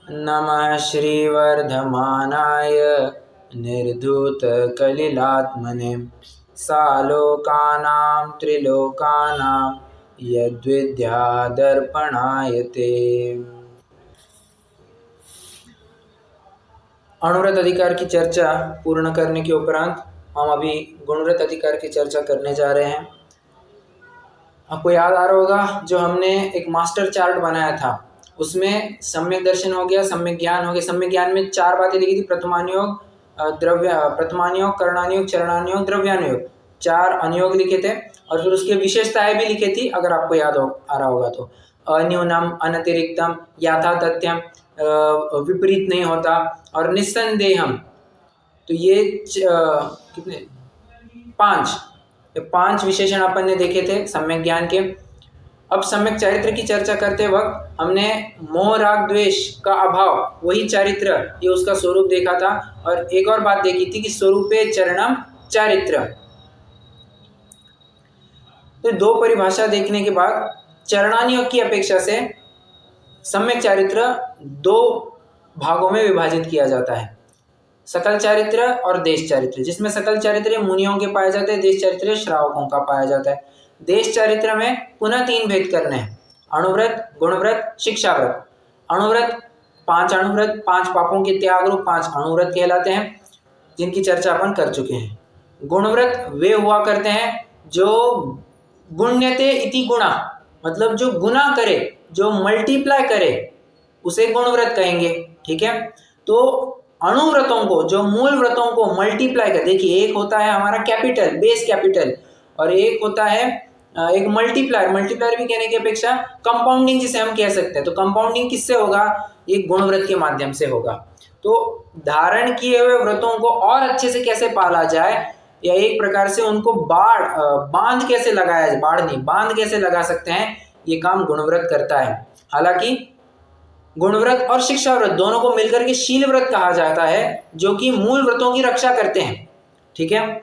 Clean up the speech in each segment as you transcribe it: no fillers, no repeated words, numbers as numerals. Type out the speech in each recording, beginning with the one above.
नमः श्रीवर्धमानाय निर्धूतकलिलात्मने सालोकानां त्रिलोकानां यद्विद्यादर्पणाय ते। अणुव्रत अधिकार की चर्चा पूर्ण करने के उपरांत हम अभी गुणव्रत अधिकार की चर्चा करने जा रहे हैं। आपको याद आ रहा होगा जो हमने एक मास्टर चार्ट बनाया था, उसमें सम्यक दर्शन हो गया, सम्यक ज्ञान हो गया। सम्यक ज्ञान में 4 बातें लिखी थी: प्रथमानुयोग, प्रथमानुयोग, करणानुयोग, चरणानुयोग, द्रव्यानुयोग। 4 अनुयोग लिखे थे और फिर उसकी विशेषताएं भी लिखी थी, अगर आपको याद आ रहा होगा तो। अन्यूनम, अनतिरिक्तम, याथातथ्यम, विपरीत नहीं होता, और निस्संदेहम। तो ये कितने 5 विशेषण अपन ने देखे थे सम्यक ज्ञान के। अब सम्यक चारित्र की चर्चा करते वक्त हमने मोह राग द्वेष का अभाव, वही चारित्र, ये उसका स्वरूप देखा था। और एक और बात देखी थी कि स्वरूपे चरणम चारित्र। तो 2 परिभाषा देखने के बाद चरणानुयोग की अपेक्षा से सम्यक चारित्र 2 भागों में विभाजित किया जाता है: सकल चारित्र और देश चारित्र। जिसमें सकल चारित्र मुनियों के पाए जाते हैं, देश चारित्र श्रावकों का पाया जाता है। देश चारित्र में पुनः 3 भेद करने हैं: अणुव्रत, गुणव्रत, शिक्षाव्रत। अणुव्रत 5 अणुव्रत, 5 पापों के त्याग रूप 5 अणुव्रत कहलाते हैं, जिनकी चर्चा अपन कर चुके हैं। गुणव्रत वे हुआ करते हैं जो गुण्यते इति गुणा, मतलब जो गुना करे, जो मल्टीप्लाई करे, उसे गुणव्रत कहेंगे। ठीक है, तो अणुव्रतों को, जो मूल व्रतों को मल्टीप्लाई कर, देखिए एक होता है हमारा कैपिटल, बेस कैपिटल, और एक होता है एक मल्टीप्लायर। मल्टीप्लायर भी कहने की अपेक्षा कंपाउंडिंग जिसे हम कह सकते हैं। तो कंपाउंडिंग किससे होगा? ये गुणव्रत के माध्यम से होगा। तो धारण किए हुए व्रतों को और अच्छे से कैसे पाला जाए, या एक प्रकार से उनको बांध कैसे लगाया जाए, बाढ़ नहीं, बांध कैसे लगा सकते हैं, ये काम गुणव्रत करता है। हालांकि गुणव्रत और शिक्षाव्रत दोनों को मिलकर के शील व्रत कहा जाता है, जो कि मूल व्रतों की रक्षा करते हैं। ठीक है,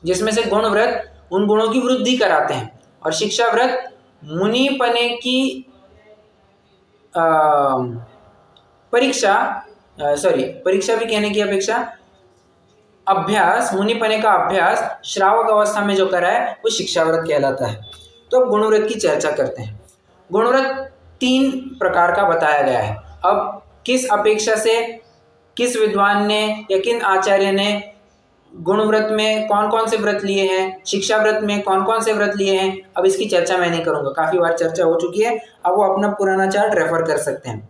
जिसमें से गुणव्रत उन गुणों की वृद्धि कराते हैं, और शिक्षाव्रत मुनिपने की परीक्षा भी कहने की अपेक्षा अभ्यास, मुनिपने का अभ्यास श्रावक अवस्था में जो करा है वो शिक्षाव्रत कहलाता है। तो अब गुणव्रत की चर्चा करते हैं। गुणव्रत 3 प्रकार का बताया गया है। अब किस अपेक्षा से किस विद्वान ने या किन आचार्य ने गुणव्रत में कौन कौन से व्रत लिए हैं, शिक्षा व्रत में कौन कौन से व्रत लिए हैं, अब इसकी चर्चा मैं नहीं करूंगा, काफी बार चर्चा हो चुकी है। अब वो अपना पुराना चार्ट रेफर कर सकते हैं।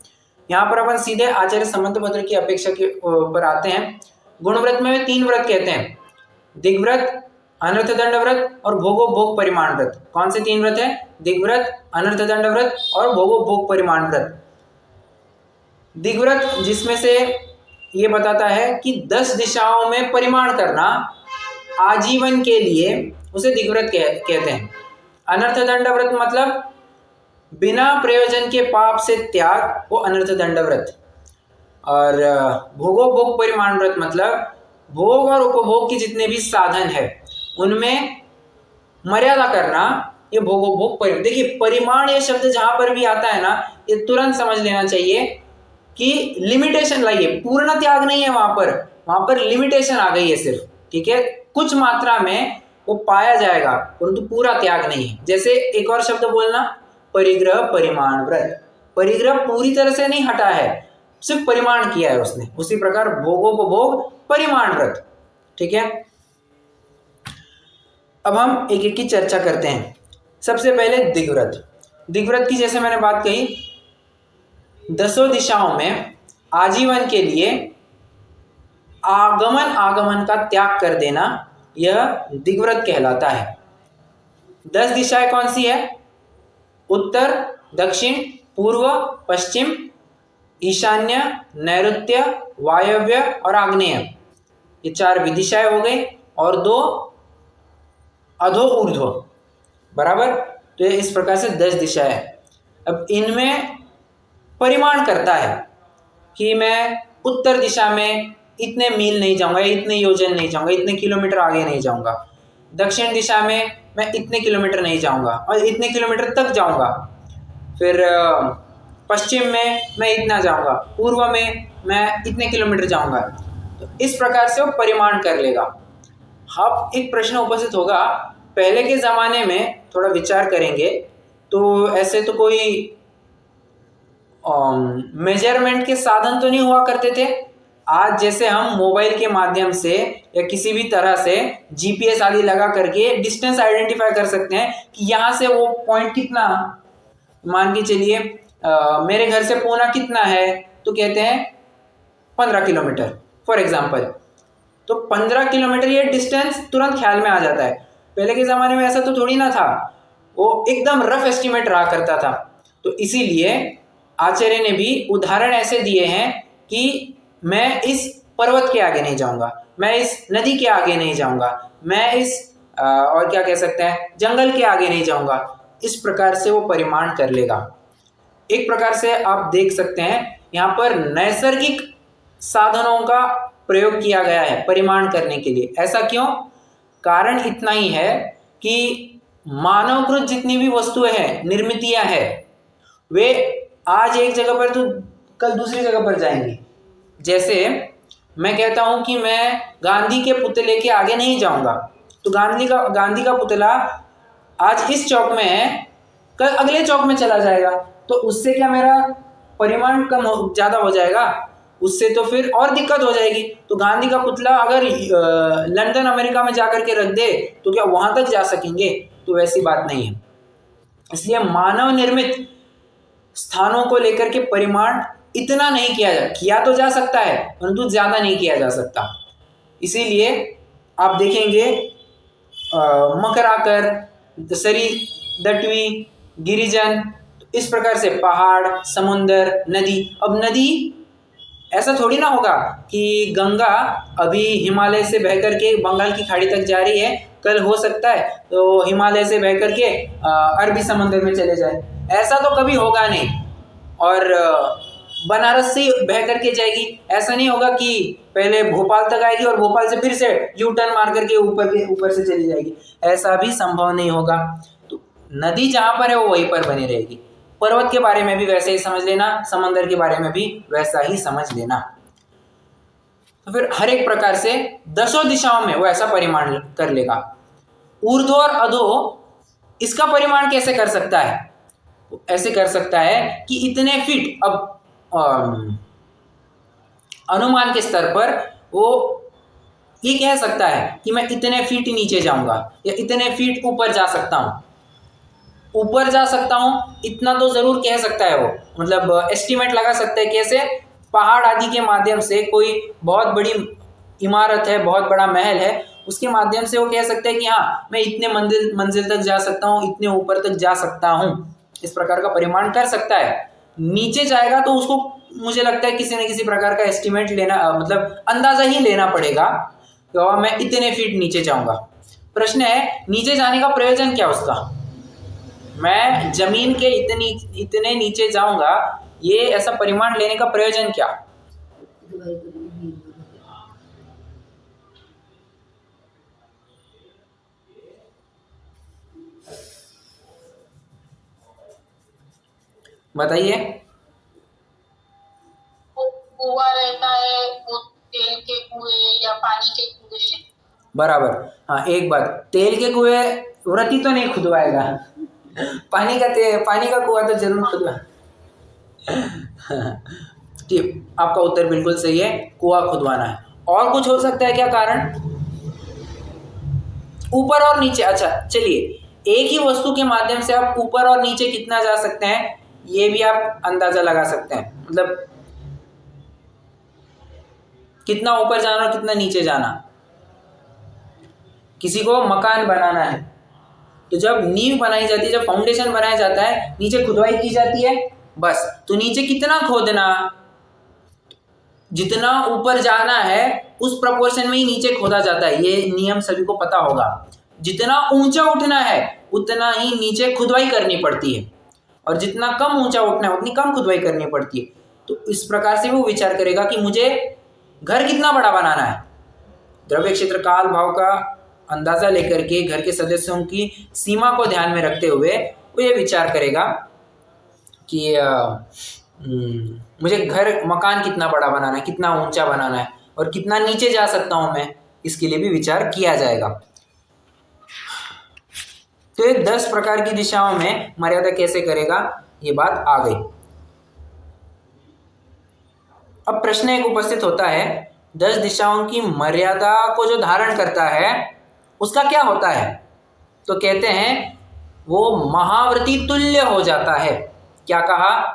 यहाँ पर अपन सीधे आचार्य संबंध पत्र की अपेक्षा के ऊपर आते हैं। गुणव्रत में 3 व्रत कहते हैं: दिग्व्रत, अनर्थदंड व्रत और भोगोपभोग परिमाण व्रत। कौन से 3 व्रत है? दिग्व्रत, अनर्थदंड व्रत और भोगोपभोग परिमाण व्रत। दिग्व्रत जिसमें से ये बताता है कि 10 दिशाओं में परिमाण करना आजीवन के लिए, उसे दिग्व्रत कहते हैं। अनर्थदंड व्रत मतलब बिना प्रयोजन के पाप से त्याग, वो अनर्थदंड व्रत। और भोगोपभोग परिमाण व्रत मतलब भोग और उपभोग के जितने भी साधन है उनमें मर्यादा करना, ये भोगोपभोग परिमाण। देखिए परिमाण ये शब्द जहां पर भी आता है ना, ये तुरंत समझ लेना चाहिए कि लिमिटेशन लाइए, पूर्ण त्याग नहीं है वहां पर लिमिटेशन आ गई है सिर्फ। ठीक है, कुछ मात्रा में वो पाया जाएगा परंतु पूरा त्याग नहीं है। जैसे एक और शब्द बोलना, परिग्रह परिमाण व्रत। परिग्रह पूरी तरह से नहीं हटा है, सिर्फ परिमाण किया है उसने। उसी प्रकार भोगोपभोग परिमाण व्रत। ठीक है, अब हम एक एक की चर्चा करते हैं। सबसे पहले दिग्व्रत। दिग्व्रत की जैसे मैंने बात कही, 10 दिशाओं में आजीवन के लिए आगमन का त्याग कर देना, यह दिग्व्रत कहलाता है। 10 दिशाएं कौन सी है? उत्तर, दक्षिण, पूर्व, पश्चिम, ईशान्य, नैऋत्य, वायव्य और आग्नेय। ये 4 विदिशाएं हो गई और 2 अधो ऊर्ध्व, बराबर। तो ये इस प्रकार से 10 दिशाएं। अब इनमें परिमाण करता है कि मैं उत्तर दिशा में इतने मील नहीं जाऊंगा, इतने योजन नहीं जाऊंगा, इतने किलोमीटर आगे नहीं जाऊंगा। दक्षिण दिशा में मैं इतने किलोमीटर नहीं जाऊंगा और इतने किलोमीटर तक जाऊंगा। फिर पश्चिम में मैं इतना जाऊंगा, पूर्व में मैं इतने किलोमीटर जाऊंगा। तो इस प्रकार से वो परिमाण कर लेगा। अब एक प्रश्न उपस्थित होगा, पहले के ज़माने में थोड़ा विचार करेंगे तो ऐसे तो कोई मेजरमेंट के साधन तो नहीं हुआ करते थे। आज जैसे हम मोबाइल के माध्यम से या किसी भी तरह से जीपीएस आदि लगा करके डिस्टेंस आइडेंटिफाई कर सकते हैं कि यहाँ से वो पॉइंट कितना, मान के चलिए मेरे घर से पूना कितना है, तो कहते हैं 15 किलोमीटर फॉर एग्जांपल। तो 15 किलोमीटर ये डिस्टेंस तुरंत ख्याल में आ जाता है। पहले के ज़माने में ऐसा तो थोड़ी ना था, वो एकदम रफ एस्टिमेट रहा करता था। तो इसीलिए आचार्य ने भी उदाहरण ऐसे दिए हैं कि मैं इस पर्वत के आगे नहीं जाऊंगा, मैं इस नदी के आगे नहीं जाऊंगा, मैं इस और क्या कह सकते हैं जंगल के आगे नहीं जाऊंगा। इस प्रकार से वो परिमाण कर लेगा। एक प्रकार से आप देख सकते हैं यहाँ पर नैसर्गिक साधनों का प्रयोग किया गया है परिमाण करने के लिए। ऐसा क्यों? कारण इतना ही है कि मानवकृत जितनी भी वस्तुएं हैं, निर्मितियां हैं, वे आज एक जगह पर तो कल दूसरी जगह पर जाएंगी। जैसे मैं कहता हूं कि मैं गांधी के पुतले के आगे नहीं जाऊंगा, तो गांधी का पुतला आज इस चौक में है, कल अगले चौक में चला जाएगा। तो उससे क्या मेरा परिमाण ज़्यादा हो जाएगा? उससे तो फिर और दिक्कत हो जाएगी। तो गांधी का पुतला अगर लंदन अमेरिका में जाकर के रख दे तो क्या वहां तक जा सकेंगे? तो वैसी बात नहीं है। इसलिए मानव निर्मित स्थानों को लेकर के परिमाण इतना नहीं किया तो जा सकता है, परंतु ज़्यादा नहीं किया जा सकता। इसीलिए आप देखेंगे मकराकर, दसरी, दटवी, गिरिजन, इस प्रकार से पहाड़, समुंदर, नदी। अब नदी ऐसा थोड़ी ना होगा कि गंगा अभी हिमालय से बह करके बंगाल की खाड़ी तक जा रही है, कल हो सकता है तो हिमालय से बह करके अरबी समंदर में चले जाए। ऐसा तो कभी होगा नहीं। और बनारस से बह करके जाएगी, ऐसा नहीं होगा कि पहले भोपाल तक आएगी और भोपाल से फिर से यू टर्न मार करके ऊपर से चली जाएगी। ऐसा भी संभव नहीं होगा। तो नदी जहाँ पर है वो वहीं पर बनी रहेगी। पर्वत के बारे में भी वैसे ही समझ लेना, समंदर के बारे में भी वैसा ही समझ लेना। तो फिर हर एक प्रकार से दसों दिशाओं में वो ऐसा परिमाण कर लेगा। ऊर्ध्व और अधो इसका परिमाण कैसे कर सकता है? वो ऐसे कर सकता है कि इतने फीट, अब अनुमान के स्तर पर वो ये कह सकता है कि मैं इतने फीट नीचे जाऊंगा या इतने फीट ऊपर जा सकता हूँ। ऊपर जा सकता हूँ इतना तो ज़रूर कह सकता है वो, मतलब एस्टिमेट लगा सकता है। कैसे? पहाड़ आदि के माध्यम से कोई बहुत बड़ी इमारत है, बहुत बड़ा महल है, उसके माध्यम से वो कह सकता है कि हाँ मैं इतने मंजिल तक जा सकता हूँ, इतने ऊपर तक जा सकता हूँ। इस प्रकार का परिमाण कर सकता है। नीचे जाएगा तो उसको मुझे लगता है किसी न किसी प्रकार का एस्टिमेट लेना, मतलब अंदाज़ा ही लेना पड़ेगा तो मैं इतने फीट नीचे जाऊँगा। प्रश्न है नीचे जाने का प्रयोजन क्या उसका? मैं जमीन के इतने नीचे जाऊंगा, ये ऐसा परिमाण लेने का प्रयोजन क्या? बताइए। कुआं रहता है, वो तेल के कुएं या पानी के कुएं। बराबर। हाँ, एक बात, तेल के कुएं व्रती तो नहीं खुदवाएगा, पानी का कुआं तो जरूर खुदवा। ठीक, आपका उत्तर बिल्कुल सही है, कुआं खुदवाना है। और कुछ हो सकता है क्या कारण? ऊपर और नीचे। अच्छा चलिए, एक ही वस्तु के माध्यम से आप ऊपर और नीचे कितना जा सकते हैं ये भी आप अंदाजा लगा सकते हैं। मतलब कितना ऊपर जाना और कितना नीचे जाना। किसी को मकान बनाना है तो जब नींव बनाई जाती है, जब फाउंडेशन बनाया जाता है, नीचे खुदाई की जाती है, बस। तो नीचे कितना खोदना, जितना ऊपर जाना है उस प्रपोर्शन में ही नीचे खोदा जाता है। ये नियम सभी को पता होगा। जितना ऊंचा उठना है उतना ही नीचे खुदाई करनी पड़ती है, और जितना कम ऊंचा उठना है उतनी कम खुदाई करनी पड़ती है। तो इस प्रकार से वो विचार करेगा कि मुझे घर कितना बड़ा बनाना है। द्रव्य क्षेत्र काल भाव का अंदाजा लेकर के घर के सदस्यों की सीमा को ध्यान में रखते हुए वो ये विचार करेगा कि मुझे घर मकान कितना बड़ा बनाना है, कितना ऊंचा बनाना है और कितना नीचे जा सकता हूँ मैं, इसके लिए भी विचार किया जाएगा। तो ये 10 प्रकार की दिशाओं में मर्यादा कैसे करेगा, ये बात आ गई। अब प्रश्न एक उपस्थित होता है, 10 दिशाओं की मर्यादा को जो धारण करता है उसका क्या होता है? तो कहते हैं वो महाव्रती तुल्य हो जाता है। क्या कहा?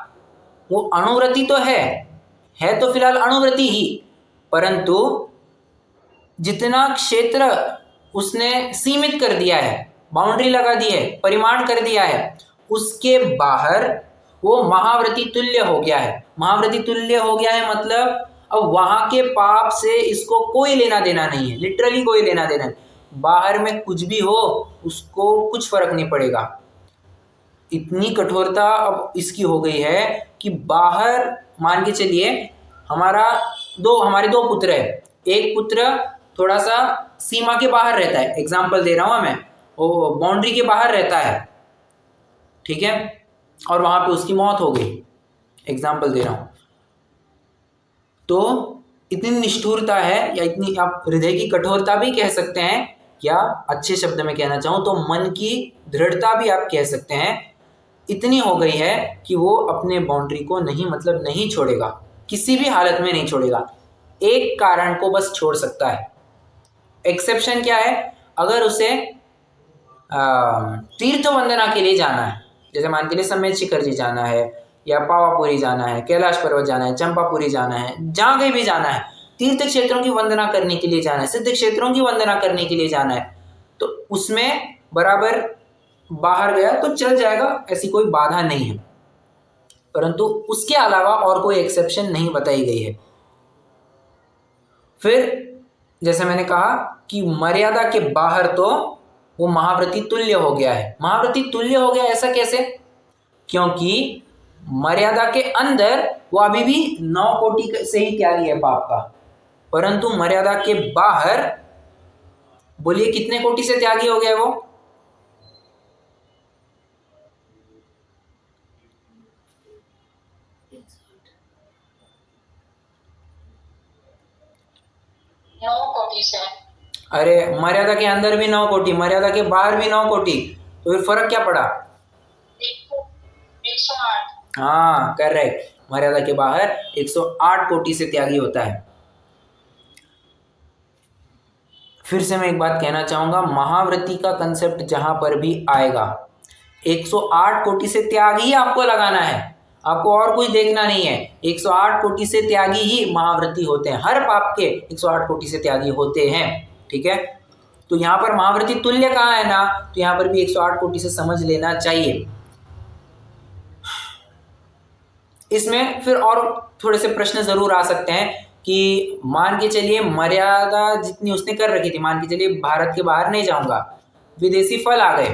वो अणुव्रती तो है तो फिलहाल अणुव्रती ही, परंतु जितना क्षेत्र उसने सीमित कर दिया है, बाउंड्री लगा दी है, परिमाण कर दिया है, उसके बाहर वो महाव्रती तुल्य हो गया है। महाव्रती तुल्य हो गया है मतलब अब वहां के पाप से इसको कोई लेना देना नहीं है, लिटरली कोई लेना देना नहीं। बाहर में कुछ भी हो उसको कुछ फर्क नहीं पड़ेगा। इतनी कठोरता अब इसकी हो गई है कि बाहर मान के चलिए हमारे दो पुत्र है, एक पुत्र थोड़ा सा सीमा के बाहर रहता है, एग्जाम्पल दे रहा हूं मैं, वो बाउंड्री के बाहर रहता है, ठीक है, और वहां पे उसकी मौत हो गई, एग्जाम्पल दे रहा हूं। तो इतनी निष्ठुरता है, या इतनी आप हृदय की कठोरता भी कह सकते हैं, या अच्छे शब्द में कहना चाहूं तो मन की दृढ़ता भी आप कह सकते हैं, इतनी हो गई है कि वो अपने बाउंड्री को नहीं छोड़ेगा, किसी भी हालत में नहीं छोड़ेगा। एक कारण को बस छोड़ सकता है। एक्सेप्शन क्या है? अगर उसे तीर्थ वंदना के लिए जाना है, जैसे मान के लिए समेत शिखर जी जाना है, या पावापुरी जाना है, कैलाश पर्वत जाना है, चंपापुरी जाना है, जहां कहीं भी जाना है, तीर्थ क्षेत्रों की वंदना करने के लिए जाना है, सिद्ध क्षेत्रों की वंदना करने के लिए जाना है, तो उसमें बराबर बाहर गया तो चल जाएगा, ऐसी कोई बाधा नहीं है। परंतु उसके अलावा और कोई एक्सेप्शन नहीं बताई गई है। फिर जैसे मैंने कहा कि मर्यादा के बाहर तो वो महाव्रती तुल्य हो गया है। महाव्रती तुल्य हो गया ऐसा कैसे? क्योंकि मर्यादा के अंदर वो अभी भी 9 कोटि से ही त्यागी है पाप का, परंतु मर्यादा के बाहर बोलिए कितने कोटि से त्यागी हो गया वो? से। अरे मर्यादा के अंदर भी 9 कोटि, मर्यादा के बाहर भी 9 कोटि, तो फिर फर्क क्या पड़ा? 108। हाँ करेक्ट, मर्यादा के बाहर 108 कोटि से त्यागी होता है। फिर से मैं एक बात कहना चाहूंगा, महाव्रती का कंसेप्ट जहां पर भी आएगा 108 कोटि से त्यागी ही आपको लगाना है, आपको और कुछ देखना नहीं है। 108 कोटि से त्यागी ही महाव्रती होते हैं, हर पाप के 108 कोटि से त्यागी होते हैं, ठीक है। तो यहाँ पर महाव्रती तुल्य कहाँ है ना, तो यहाँ पर भी 108 कोटि से समझ लेना चाहिए। इसमें फिर और थोड़े से प्रश्न जरूर आ सकते हैं कि मान के चलिए मर्यादा जितनी उसने कर रखी थी, मान के चलिए भारत के बाहर नहीं जाऊंगा, विदेशी फल आ गए,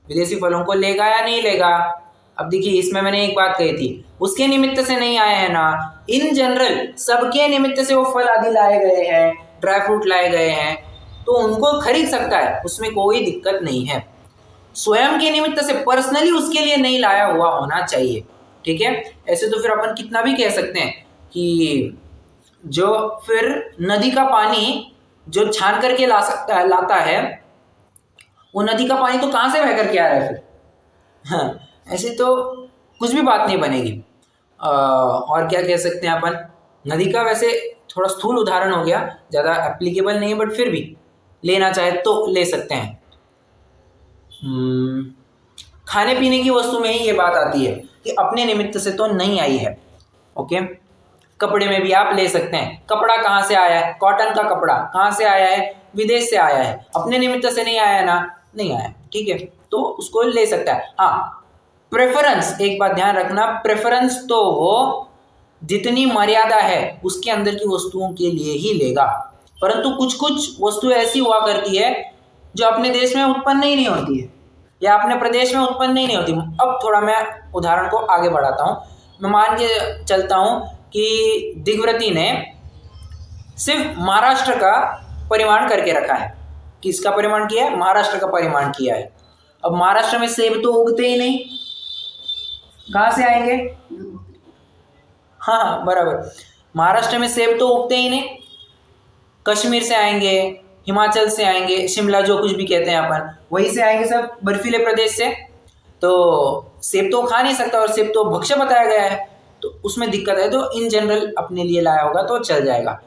विदेशी फलों को लेगा या नहीं लेगा? अब देखिए इसमें मैंने एक बात कही थी, उसके निमित्त से नहीं आए हैं ना, इन जनरल सबके निमित्त से वो फल आदि लाए गए हैं, ड्राई फ्रूट लाए गए हैं, तो उनको खरीद सकता है, उसमें कोई दिक्कत नहीं है। स्वयं के निमित्त से पर्सनली उसके लिए नहीं लाया हुआ होना चाहिए, ठीक है। ऐसे तो फिर अपन कितना भी कह सकते हैं कि जो फिर नदी का पानी जो छान करके लाता है, वो नदी का पानी तो कहाँ से बह करके आ रहा है फिर? हाँ, ऐसे तो कुछ भी बात नहीं बनेगी। और क्या कह सकते हैं अपन, नदी का वैसे थोड़ा स्थूल उदाहरण हो गया, ज़्यादा एप्लीकेबल नहीं है, बट फिर भी लेना चाहे तो ले सकते हैं। खाने पीने की वस्तु में ही ये बात आती है कि अपने निमित्त से तो नहीं आई है, ओके। कपड़े में भी आप ले सकते हैं, कपड़ा कहाँ से आया है? कॉटन का कपड़ा कहाँ से आया है? विदेश से आया है, अपने निमित्त से नहीं आया ना, नहीं आया, ठीक है, तो उसको ले सकता है। हाँ, प्रेफरेंस, एक बात ध्यान रखना, प्रेफरेंस तो वो जितनी मर्यादा है उसके अंदर की वस्तुओं के लिए ही लेगा, परंतु कुछ कुछ वस्तु ऐसी हुआ करती है जो अपने देश में उत्पन्न ही नहीं होती है, या अपने प्रदेश में उत्पन्न ही नहीं होती। अब थोड़ा मैं उदाहरण को आगे बढ़ाता हूँ। मैं मान के चलता हूँ कि दिग्व्रती ने सिर्फ महाराष्ट्र का परिमाण करके रखा है। किसका परिमाण किया है? महाराष्ट्र का परिमाण किया है। अब महाराष्ट्र में सेब तो उगते ही नहीं, कहाँ से आएंगे? हाँ बराबर, महाराष्ट्र में सेब तो उगते ही नहीं, कश्मीर से आएंगे, हिमाचल से आएंगे, शिमला जो कुछ भी कहते हैं अपन वहीं से आएंगे, सब बर्फीले प्रदेश से। तो सेब तो खा नहीं सकता और सेब तो भक्ष्य बताया गया है, तो उसमें दिक्कत है। तो इन जनरल अपने लिए लाया होगा तो चल जाएगा।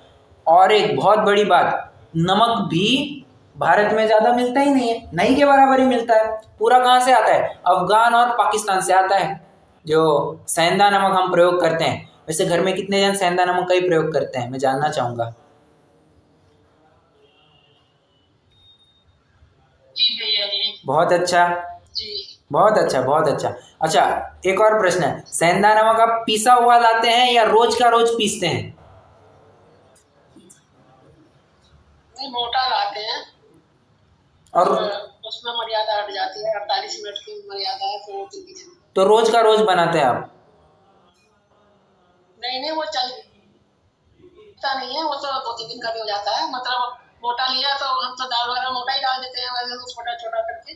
और एक बहुत बड़ी बात, नमक भी भारत में ज़्यादा मिलता ही नहीं है, नहीं के बराबर ही मिलता है। पूरा कहाँ से आता है? अफगान और पाकिस्तान से आता है जो सेंधा नमक हम प्रयोग करते हैं। वैसे घर में कितने जन सेंधा नमक का ही प्रयोग करते हैं, मैं जानना चाहूँगा। जी भैया जी। बहुत अच्छा, जी। बहुत अच्छा, बहुत अच्छा। अच्छा, एक और प्रश्न है, सेंधा नमक आप पीसा हुआ लाते हैं या रोज का रोज पीसते हैं? नहीं, मोटा लाते हैं और उसमें मर्यादा हट जाती है, 48 मिनट की मर्यादा है, तो वो तो रोज का रोज बनाते हैं आप? नहीं, वो चलता नहीं है, वो तो 2-3 दिन का भी हो जाता है। मतलब मोटा लिया तो हम तो दाल वगैरह मोटा ही डाल देते हैं, वैसे तो छोटा छोटा करके।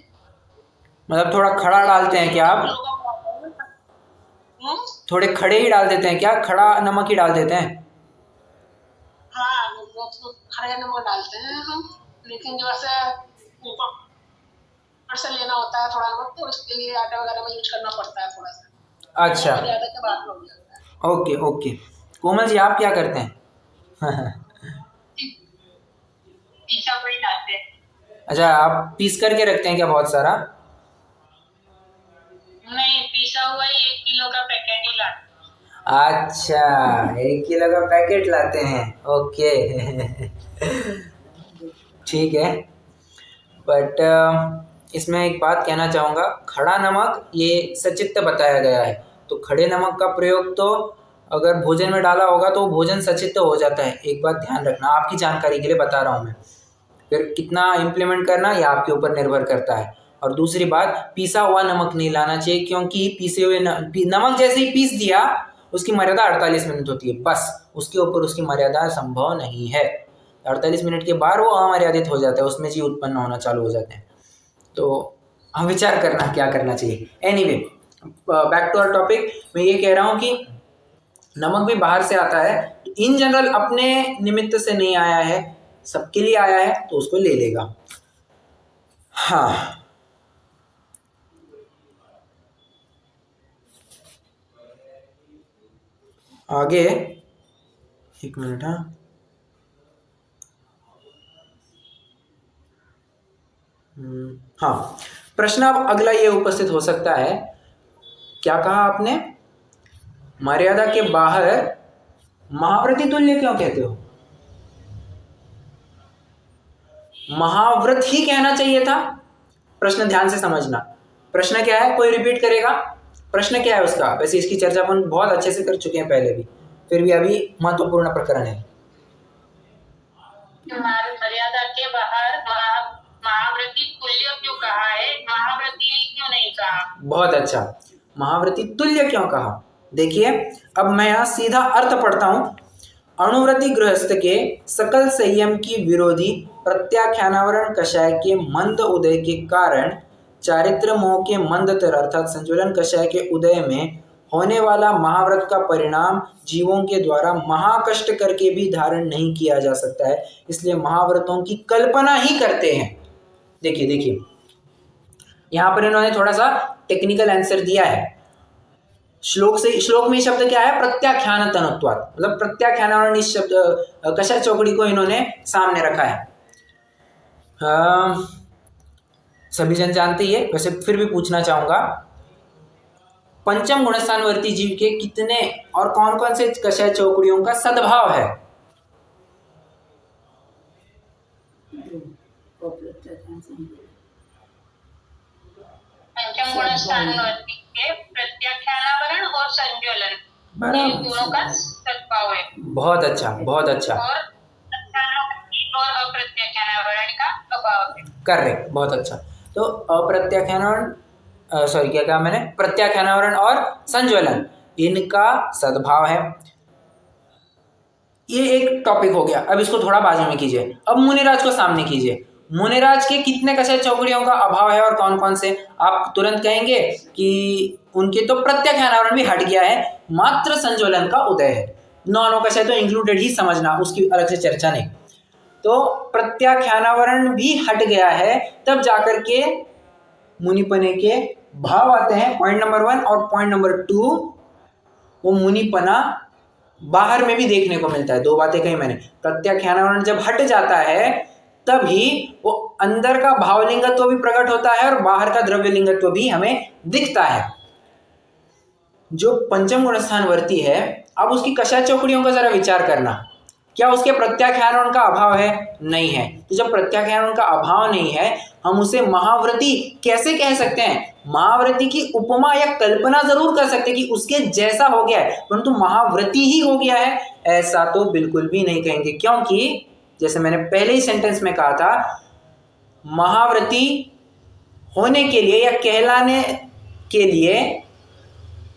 मतलब थोड़ा खड़ा डालते हैं क्या आप? थोड़े खड़े ही डाल देते हैं क्या, खड़ा नमक ही डाल देते हैं? हाँ, वो तो खड़े नमक डालते हैं हम, लेकिन जो ऐसे ऊपर से लेना होता है थोड़ा नमक, तो उसके लिए आटा वगैरह में यूज करना पड़ता है थोड़ा सा। अच्छा, ज़्यादा के बाद में हो जाता है। Okay okay. कोमल जी आप क्या करते हैं? पीसा वही डालते हैं। अच्छा, आप पीस करके रखते हैं क्या बहुत सारा? नहीं, पीसा हुआ ही 1 किलो का पैकेट ही लाते हैं। अच्छा, 1 किलो का पैकेट लाते हैं, ओके। ठीक है, बट इसमें एक बात कहना चाहूँगा, खड़ा नमक ये सचित्र बताया गया है, तो खड़े नमक का प्रयोग तो अगर भोजन में डाला होगा तो भोजन सचित्र हो जाता है। एक बात ध्यान रखना, आपकी जानकारी के लिए बता रहा हूँ मैं, फिर कितना इम्प्लीमेंट करना ये आपके ऊपर निर्भर करता है। और दूसरी बात, पीसा हुआ नमक नहीं लाना चाहिए, क्योंकि पीसे हुए नमक जैसे ही पीस दिया उसकी मर्यादा 48 मिनट होती है, बस उसके ऊपर उसकी मर्यादा संभव नहीं है। 48 मिनट के बाद वो अमर्यादित हो जाता है, उसमें जीव उत्पन्न होना चालू हो जाते हैं। तो हम विचार करना क्या करना चाहिए। Anyway, back to our topic, मैं ये कह रहा हूँ कि नमक भी बाहर से आता है, इन जनरल अपने निमित्त से नहीं आया है, सबके लिए आया है, तो उसको ले लेगा। हाँ, आगे एक मिनट। हाँ, प्रश्न अब अगला ये उपस्थित हो सकता है, क्या कहा आपने? मर्यादा के बाहर महाव्रती तुल्य क्यों कहते हो? महाव्रत ही कहना चाहिए था। प्रश्न ध्यान से समझना, प्रश्न क्या है, कोई रिपीट करेगा? प्रश्न क्या है उसका? वैसे इसकी चर्चा अपन बहुत अच्छे से कर चुके हैं पहले भी, फिर भी अभी महत्वपूर्ण प्रकरण है। मर्यादा के बाहर महाव्रती तुल्य क्यों कहा है, महाव्रती क्यों नहीं कहा? बहुत अच्छा, महाव्रती तुल्य क्यों कहा? देखिए, अब मैं यहाँ सीधा अर्थ पढ़ता हूँ। अणुव्रती गृहस्थ के सकल संयम की विरोधी प्रत्याख्यानावरण कषाय के मंद उदय के कारण चारित्र मोह के मंदतर अर्थात संज्वलन कषाय के उदय में होने वाला महाव्रत का परिणाम जीवों के द्वारा महाकष्ट करके भी धारण नहीं किया जा सकता है, इसलिए महाव्रतों की कल्पना ही करते हैं। देखिए देखिए, यहाँ पर इन्होंने थोड़ा सा टेक्निकल आंसर दिया है। श्लोक में शब्द क्या है? प्रत्याख्यान तनुत्वात्, मतलब प्रत्याख्यान इस शब्द कषाय चौकड़ी को इन्होंने सामने रखा है। सभी जन जानते ही है, वैसे फिर भी पूछना चाहूंगा, पंचम गुणस्थानवर्ती जीव के कितने और कौन कौन से कषाय चौकड़ियों का सद्भाव है? पंचम गुणस्थानवर्ती के प्रत्याख्यानावरण और संज्वलन, इन दोनों का सद्भाव है। बहुत अच्छा, बहुत अच्छा। और अप्रत्याख्यानावरण का अभाव है। करेक्ट, बहुत अच्छा। तो अप्रत्याख्यानावरण, सॉरी क्या कहा मैंने? प्रत्याख्यानावरण और संज्वलन, इनका सद्भाव है। ये एक टॉपिक हो गया, अब इसको थोड़ा बाजू में कीजिए। अब मुनिराज को सामने कीजिए, मुनिराज के कितने कषाय चौकड़ियों का अभाव है और कौन कौन से? आप तुरंत कहेंगे कि उनके तो प्रत्याख्यानावरण भी हट गया है, मात्र संजोलन का उदय है। नौ कषाय तो इंक्लूडेड ही समझना, उसकी अलग से चर्चा नहीं। तो प्रत्याख्यानावरण भी हट गया है, तब जाकर के मुनिपने के भाव आते हैं, पॉइंट नंबर 1। और पॉइंट नंबर 2, वो मुनिपना बाहर में भी देखने को मिलता है। दो बातें कही मैंने, प्रत्याख्यानावरण जब हट जाता है तभी वो अंदर का भावलिंगत्व भी प्रकट होता है और बाहर का द्रव्यलिंगत्व भी हमें दिखता है। जो पंचम गुणस्थानवर्ती है, अब उसकी कषाय चौकड़ियों का जरा विचार करना, क्या उसके प्रत्याख्यानावरण का अभाव है? नहीं है। तो जब प्रत्याख्यानावरण का अभाव नहीं है, हम उसे महाव्रती कैसे कह सकते हैं? महाव्रती की उपमा या कल्पना जरूर कर सकते हैं कि उसके जैसा हो गया है, परंतु महाव्रती ही हो गया है ऐसा तो बिल्कुल भी नहीं कहेंगे। क्योंकि जैसे मैंने पहले ही सेंटेंस में कहा था, महाव्रती होने के लिए या कहलाने के लिए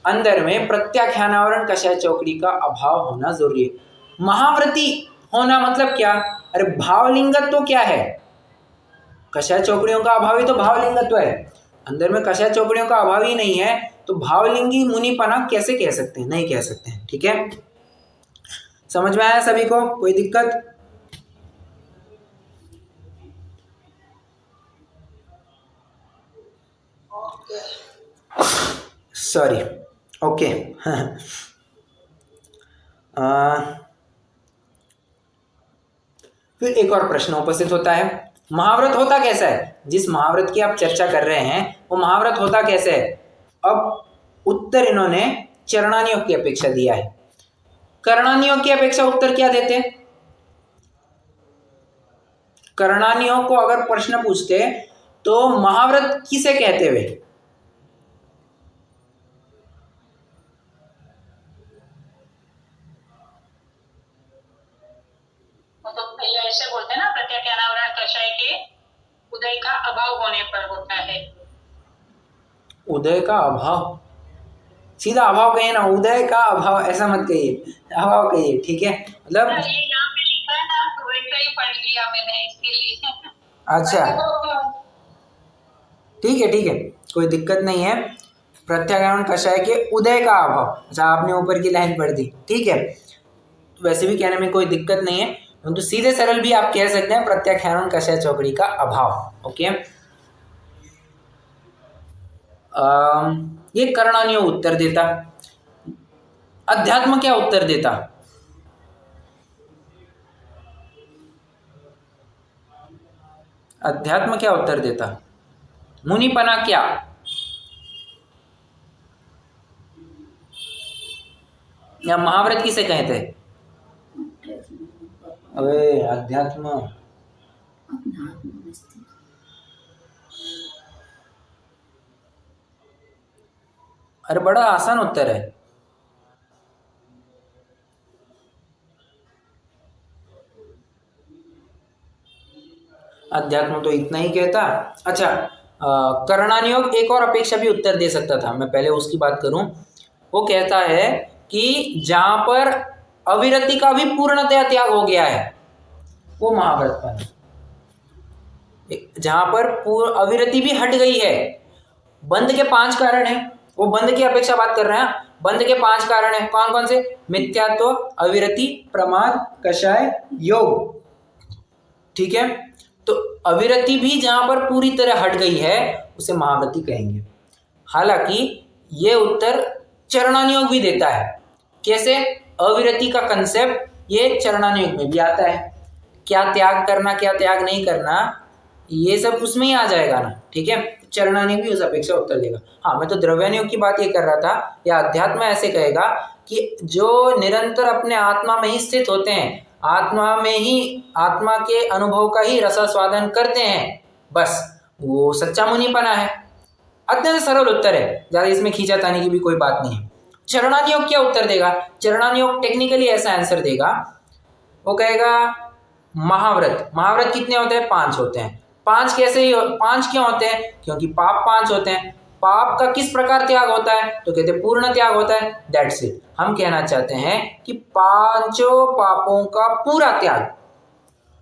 अंदर में प्रत्याख्यानावरण कषाय चौकड़ी का अभाव होना जरूरी है। महाव्रती होना मतलब क्या? अरे भावलिंगत्व तो क्या है? कषाय चौकड़ियों का अभाव ही तो भावलिंगत्व है। अंदर में कषाय चौकड़ियों का अभाव ही नहीं है, तो भावलिंगी मुनिपना कैसे कह सकते हैं? नहीं कह सकते हैं। ठीक है, समझ में आया सभी को? कोई दिक्कत? Sorry, okay. फिर एक और प्रश्न उपस्थित होता है, महाव्रत होता कैसा है? जिस महाव्रत की आप चर्चा कर रहे हैं वो महाव्रत होता कैसे है? अब उत्तर इन्होंने चरणानियोग की अपेक्षा दिया है। कर्णानियोग की अपेक्षा उत्तर क्या देते हैं? कर्णानियोग को अगर प्रश्न पूछते तो महाव्रत किसे कहते हुए? ऐसे बोलते हैं ना, प्रत्याख्यानावरण कषाय के उदय का अभाव होने पर होता है। उदय का अभाव, सीधा अभाव कहिए ना, उदय का अभाव ऐसा मत कहिए, अभाव कहिए। ठीक है, मतलब ये यहाँ पे लिखा है ना, तो वैसे ही पढ़ लिया मैंने इसके लिए। अच्छा, ठीक है, ठीक है, कोई दिक्कत नहीं है। प्रत्याख्यानावरण कषाय के उदय का अभाव, अच्छा आपने ऊपर की लाइन पढ़ दी, ठीक है, तो वैसे भी कहने में कोई दिक्कत नहीं है, तो सीधे सरल भी आप कह सकते हैं प्रत्याख्यानावरण कषाय चौकड़ी का अभाव। ओके, ये कर्णानियोग उत्तर देता। अध्यात्म क्या उत्तर देता? अध्यात्म क्या उत्तर देता? मुनिपना क्या? या महाव्रत किसे कहते हैं? अरे अध्यात्म, अरे बड़ा आसान उत्तर है। अध्यात्म तो इतना ही कहता। अच्छा, कर्णानियोग एक और अपेक्षा भी उत्तर दे सकता था, मैं पहले उसकी बात करूं। वो कहता है कि जहां पर अविरति का भी पूर्णतया त्याग हो गया है वो महाव्रतपन है। जहां पर अविरति भी हट गई है। बंध के 5 कारण हैं, वो बंध की अपेक्षा बात कर रहे हैं। बंध के 5 कारण हैं, कौन कौन से? मिथ्यात्व, अविरति, प्रमाद, कषाय, योग। ठीक है, तो अविरति भी जहां पर पूरी तरह हट गई है उसे महाव्रती कहेंगे। हालांकि ये उत्तर चरणानियोग भी देता है। कैसे? अविरति का कंसेप्ट ये चरणानियोग में भी आता है। क्या त्याग करना, क्या त्याग नहीं करना, ये सब उसमें ही आ जाएगा ना। ठीक है, चरणानियोग भी उस अपेक्षा उत्तर देगा। हाँ, मैं तो द्रव्यानियोग की बात ये कर रहा था, या अध्यात्म ऐसे कहेगा कि जो निरंतर अपने आत्मा में ही स्थित होते हैं, आत्मा में ही, आत्मा के अनुभव का ही रसास्वादन करते हैं, बस वो सच्चा मुनिपना है। अत्यंत सरल उत्तर है, ज़्यादा इसमें खींचातानी की भी कोई बात नहीं है। चरणानियोग क्या उत्तर देगा? चरणानियोग टेक्निकली ऐसा आंसर देगा, वो कहेगा महाव्रत। महाव्रत कितने होते हैं? 5 होते हैं। 5 कैसे ही 5 क्यों होते हैं? क्योंकि पाप 5 होते हैं। पाप का किस प्रकार त्याग होता है? तो कहते हैं पूर्ण त्याग होता है। That's it. हम कहना चाहते हैं कि 5 पापों का पूरा त्याग,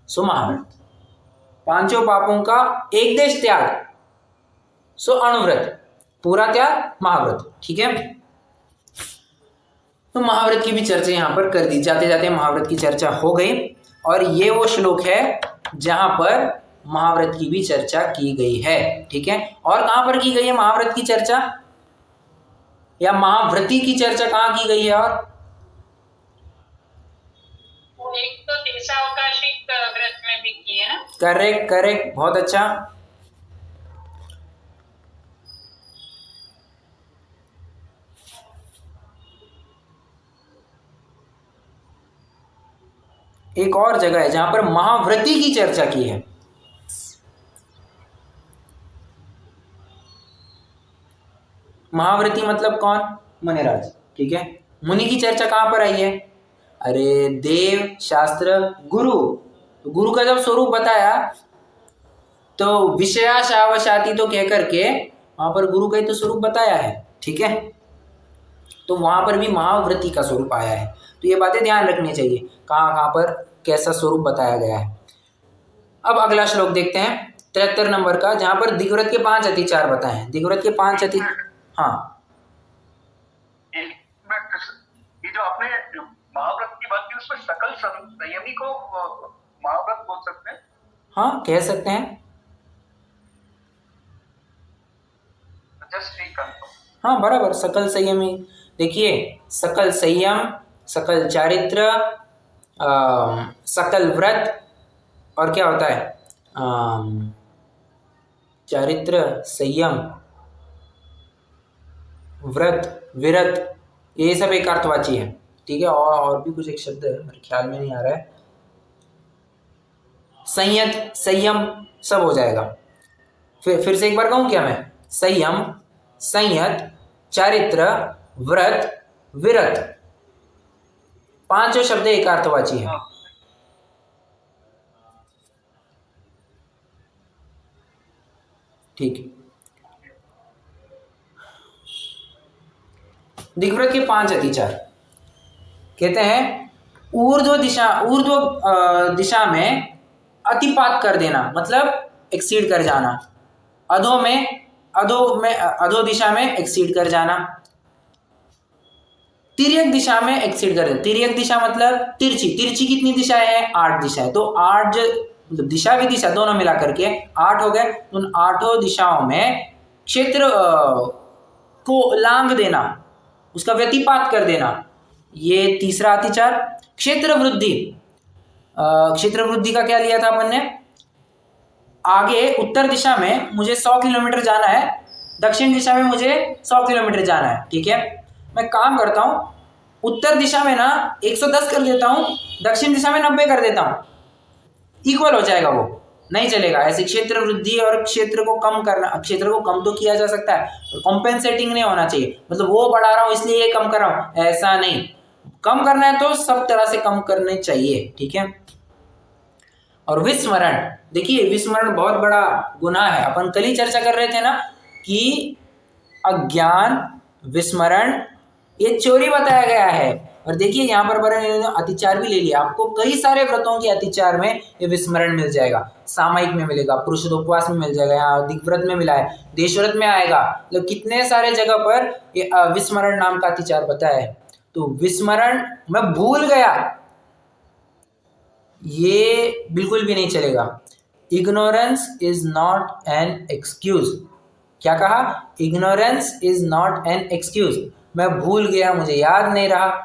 सो महाव्रत। पांचों पापों का एक देश त्याग, सो अणुव्रत, पूरा त्याग महाव्रत। ठीक है, तो महाव्रत की भी चर्चा यहाँ पर कर दी, जाते जाते महाव्रत की चर्चा हो गई। और ये वो श्लोक है जहां पर महाव्रत की भी चर्चा की गई है। ठीक है, और कहां पर की गई है महाव्रत की चर्चा, या महाव्रती की चर्चा कहां की गई है? और वो एक तो देशावकाशिक व्रत में भी की है ना। करेक्ट करेक्ट, बहुत अच्छा। एक और जगह है जहां पर महाव्रती की चर्चा की है। महाव्रती मतलब कौन? मुनिराज। ठीक है, मुनि की चर्चा कहां पर आई है? अरे देव, शास्त्र, गुरु। तो गुरु का जब स्वरूप बताया तो विषयाशावशाती तो कह करके वहां पर गुरु का ही तो स्वरूप बताया है। ठीक है, तो वहां पर भी महाव्रती का स्वरूप आया है। तो ये बातें ध्यान रखनी चाहिए, कहाँ कहाँ पर कैसा स्वरूप बताया गया है। अब अगला श्लोक देखते हैं 73 नंबर का, जहां पर दिग्व्रत के 5 अतिचार बताए हैं। दिग्व्रत के 5 हाँ, ये जो आपने महाव्रत की बात की उसमें सकल संयमी को महाव्रत बोल सकते हैं? हाँ कह सकते हैं। जस्ट हाँ बराबर, सकल संयमी। देखिए, सकल संयम, सकल चारित्र, सकल व्रत, और क्या होता है चारित्र, संयम, व्रत, विरत, ये सब एक अर्थवाची है। ठीक है, और भी कुछ एक शब्द है मेरे ख्याल में नहीं आ रहा है, संयत, संयम, सब हो जाएगा। फिर से एक बार कहूँ क्या मैं? संयम, संयत, चारित्र, व्रत, विरत, पांचों शब्द एक अर्थवाची है। ठीक, दिग्व्रत के 5 अतिचार कहते हैं, ऊर्ध्व दिशा में अतिपात कर देना, मतलब एक्सीड कर जाना। अधो दिशा में एक्सीड कर जाना। तिर्यक दिशा में एक्सीड कर देना। तिर्यक दिशा मतलब तिरछी कितनी दिशाएं हैं? 8 दिशाएं। तो 8 मतलब दिशा विदिशा दोनों मिला करके 8 हो गए। उन 8 दिशाओं में क्षेत्र को लांग देना, उसका व्यतिपात कर देना, ये तीसरा अतिचार। क्षेत्र वृद्धि, क्षेत्र वृद्धि का क्या लिया था अपन ने? आगे उत्तर दिशा में मुझे 100 किलोमीटर जाना है, दक्षिण दिशा में मुझे 100 किलोमीटर जाना है। ठीक है, मैं काम करता हूँ, उत्तर दिशा में ना 110 कर देता हूँ, दक्षिण दिशा में 90 कर देता हूँ, इक्वल हो जाएगा, वो नहीं चलेगा। ऐसे क्षेत्र वृद्धि और क्षेत्र को कम करना, क्षेत्र को कम तो किया जा सकता है, कॉम्पेंसेटिंग नहीं होना चाहिए। मतलब वो बढ़ा रहा हूँ इसलिए ये कम कर रहा हूँ, ऐसा नहीं। कम करना है तो सब तरह से कम करने चाहिए। ठीक है, और विस्मरण, देखिए विस्मरण बहुत बड़ा गुनाह है। अपन कल ही चर्चा कर रहे थे ना कि अज्ञान, विस्मरण, ये चोरी बताया गया है। और देखिए यहाँ पर अतिचार भी ले लिया, आपको कई सारे व्रतों के अतिचार में ये विस्मरण मिल जाएगा। सामायिक में मिलेगा, पुरुषोत्तोपवास में मिल जाएगा, यहाँ दिग्व्रत में मिला है, देशव्रत में आएगा, मतलब कितने सारे जगह पर ये विस्मरण नाम का अतिचार बताया है। तो विस्मरण, मैं भूल गया, ये बिल्कुल भी नहीं चलेगा। Ignorance is not an excuse. क्या कहा? Ignorance is not an excuse. मैं भूल गया, मुझे याद नहीं रहा,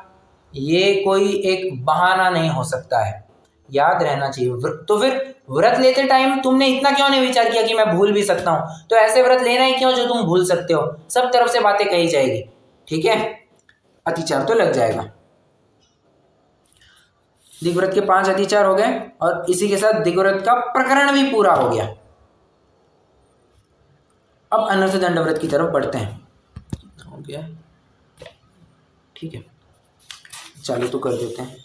ये कोई एक बहाना नहीं हो सकता है, याद रहना चाहिए। तो फिर व्रत लेते टाइम तुमने इतना क्यों नहीं विचार किया कि मैं भूल भी सकता हूं? तो ऐसे व्रत लेना ही क्यों जो तुम भूल सकते हो? सब तरफ से बातें कही जाएगी। ठीक है, अतिचार तो लग जाएगा। दिग्व्रत के 5 अतिचार हो गए और इसी के साथ दिग्व्रत का प्रकरण भी पूरा हो गया। अब अनर्थ दंड व्रत की तरफ बढ़ते हैं। हो गया, ठीक है, चालू तो कर देते हैं।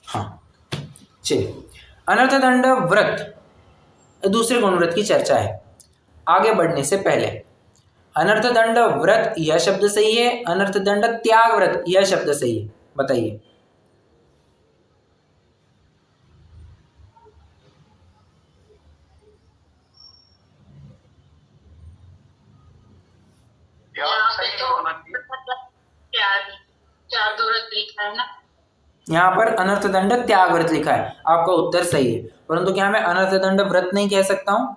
हाँ चलिए, अनर्थ दंड व्रत दूसरे गुण व्रत की चर्चा है। आगे बढ़ने से पहले अनर्थ दंड व्रत यह शब्द सही है, अनर्थ दंड त्याग व्रत यह शब्द सही है? बताइए। यहाँ पे तो त्याग व्रत लिखा है ना। यहाँ पर अनर्थ दंड त्याग व्रत लिखा है, आपका उत्तर सही है, परंतु क्या मैं अनर्थ दंड व्रत नहीं कह सकता हूं?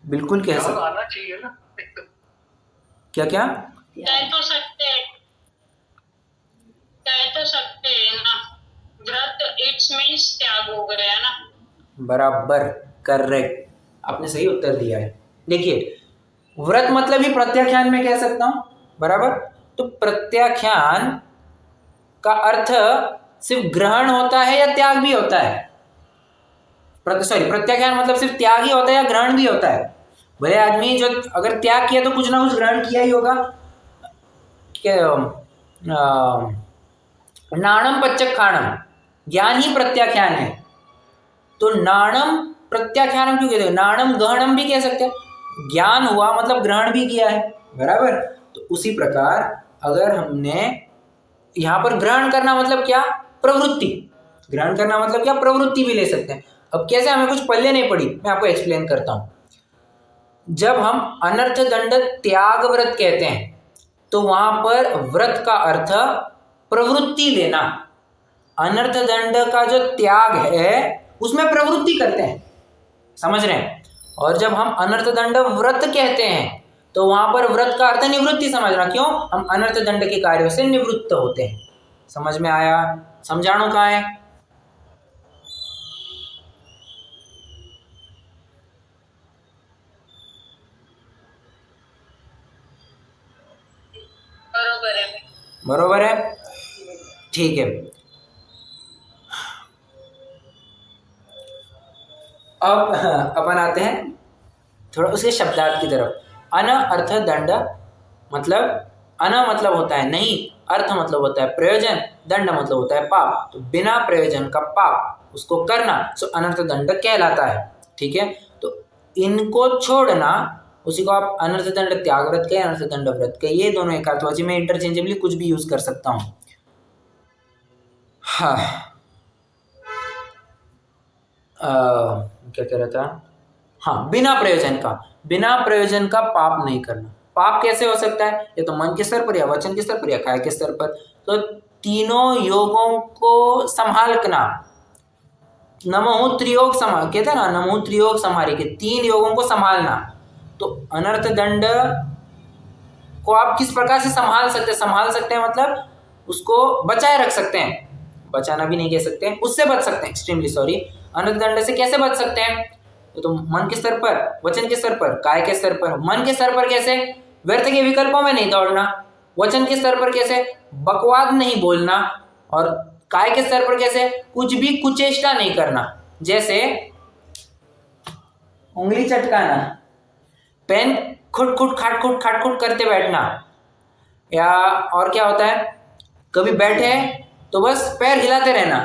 बिल्कुल कह सकता। आना चाहिए ना। क्या क्या कह तो सकते हैं ना, व्रत इट्स मीन्स त्याग हो गया ना। बराबर, करेक्ट, आपने सही उत्तर दिया है। देखिए, व्रत मतलब ही प्रत्याख्यान में कह सकता हूं, बराबर। तो प्रत्याख्यान का अर्थ सिर्फ ग्रहण होता है या त्याग भी होता है? प्रत्याख्यान मतलब सिर्फ त्याग ही होता है या ग्रहण भी होता है? भले आदमी जो अगर त्याग किया तो कुछ ना कुछ ग्रहण किया ही होगा। नाणम पच्चखाणम, ज्ञान ही प्रत्याख्यान है। तो नाणम प्रत्याख्यानम क्यों कहते हैं? नाणम गहनम भी कह सकते हैं, ज्ञान हुआ मतलब ग्रहण भी किया है, बराबर। तो उसी प्रकार अगर हमने यहाँ पर ग्रहण करना मतलब क्या? प्रवृत्ति। ग्रहण करना मतलब क्या? प्रवृत्ति भी ले सकते हैं। अब कैसे? हमें कुछ पल्ले नहीं पड़ी, मैं आपको एक्सप्लेन करता हूं। जब हम अनर्थ दंड त्याग व्रत कहते हैं तो वहां पर व्रत का अर्थ प्रवृत्ति लेना। अनर्थ दंड का जो त्याग है उसमें प्रवृत्ति करते हैं, समझ रहे हैं? और जब हम अनर्थ दंड व्रत कहते हैं तो वहां पर व्रत का अर्थ निवृत्ति समझना। क्यों? हम अनर्थ दंड के कार्यों से निवृत्त होते हैं। समझ में आया? समझाणु कहाँ है? बरोबर है। बरोबर है, ठीक है। अब अपन आते हैं थोड़ा उसके शब्दार्थ की तरफ। अन अर्थ दंड मतलब, अन मतलब होता है नहीं, अर्थ मतलब होता है प्रयोजन, दंड मतलब होता है पाप। तो बिना प्रयोजन का पाप उसको करना सो अनर्थ दंड कहलाता है, ठीक है। तो इनको छोड़ना उसी को आप अनर्थ दंड त्याग व्रत कहे, अनर्थ दंड व्रत कहे, ये दोनों एक अर्थवाची में इंटरचेंजेबली कुछ भी यूज कर सकता हूं। हाँ, क्या कह रहा था? हाँ, बिना प्रयोजन का पाप नहीं करना। पाप कैसे हो सकता है? ये तो मन के स्तर पर या वचन के स्तर पर या काय के स्तर पर। तो तीनों योगों को संभालना, नमो त्रियोग संभाल कहते हैं ना, नमो त्रियोग संभारी के, तीन योगों को संभालना। तो अनर्थ दंड को आप किस प्रकार से संभाल सकते हैं मतलब उसको बचाए रख सकते हैं, बचाना भी नहीं कह सकते हैं, उससे बच सकते हैं, एक्सट्रीमली सॉरी। अनर्थ दंड से कैसे बच सकते हैं? तो मन के स्तर पर, वचन के स्तर पर, काय के स्तर पर। मन के स्तर पर कैसे? व्यर्थ के विकल्पों में नहीं दौड़ना। वचन के स्तर पर कैसे? बकवाद नहीं बोलना। और काय के स्तर पर कैसे? कुछ भी कुचेष्टा नहीं करना, जैसे उंगली चटकाना, पेन खुट खुट खाट खुट करते बैठना, या और क्या होता है, कभी बैठे तो बस पैर हिलाते रहना,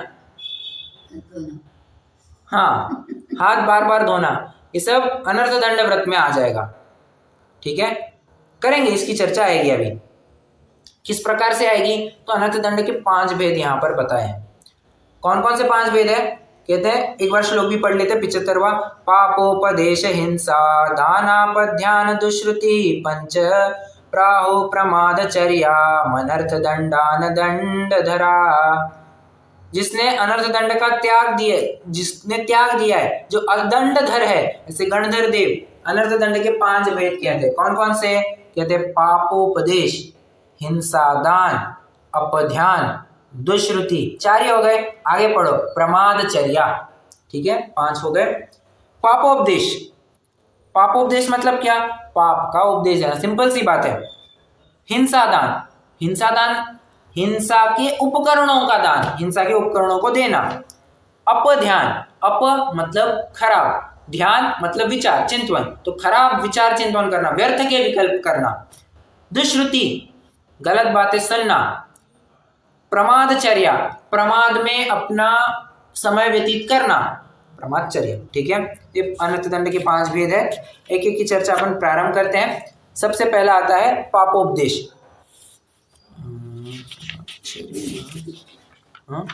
हाँ, हाथ बार बार धोना, ये सब अनर्थ दंड व्रत में आ जाएगा, ठीक है। करेंगे, इसकी चर्चा आएगी अभी किस प्रकार से आएगी। तो अनर्थ दंड के 5 भेद यहाँ पर बताए हैं। कौन कौन से 5 भेद है? कहते हैं, एक बार श्लोक भी पढ़ लेते, 75वां। पापोपदेश हिंसा दानापध्यान दुष्श्रुति पंच प्राहो प्रमादचर्या मनर्थ दंडान दंड धरा। जिसने अनर्थ दंड का त्याग दिया, जिसने त्याग दिया है, जो अदंड धर है, जैसे गणधर देव, अनर्थ दंड के 5 भेद कहते हैं। कौन कौन से? कहते हैं पापोपदेश, हिंसा दान, अपध्यान, दुष्श्रुति, 4 ही हो गए। आगे पढ़ो, प्रमादचर्या, ठीक है, 5 हो गए। पापोपदेश, पापोपदेश मतलब क्या? पाप का उपदेश देना, सिंपल सी बात है। हिंसा दान, हिंसा दान हिंसा के उपकरणों का दान, हिंसा के उपकरणों को देना। अपध्यान, अप मतलब खराब, ध्यान मतलब विचार चिंतन, तो खराब विचार चिंतन करना, व्यर्थ के विकल्प करना। दुष्श्रुति, गलत बातें सुनना। प्रमादचर्या, प्रमाद में अपना समय व्यतीत करना, ब्रह्मचर्य। ठीक है, ये अनर्थदंड के 5 भेद है। एक एक की चर्चा अपन प्रारंभ करते हैं। सबसे पहला आता है पापोपदेश। हाँ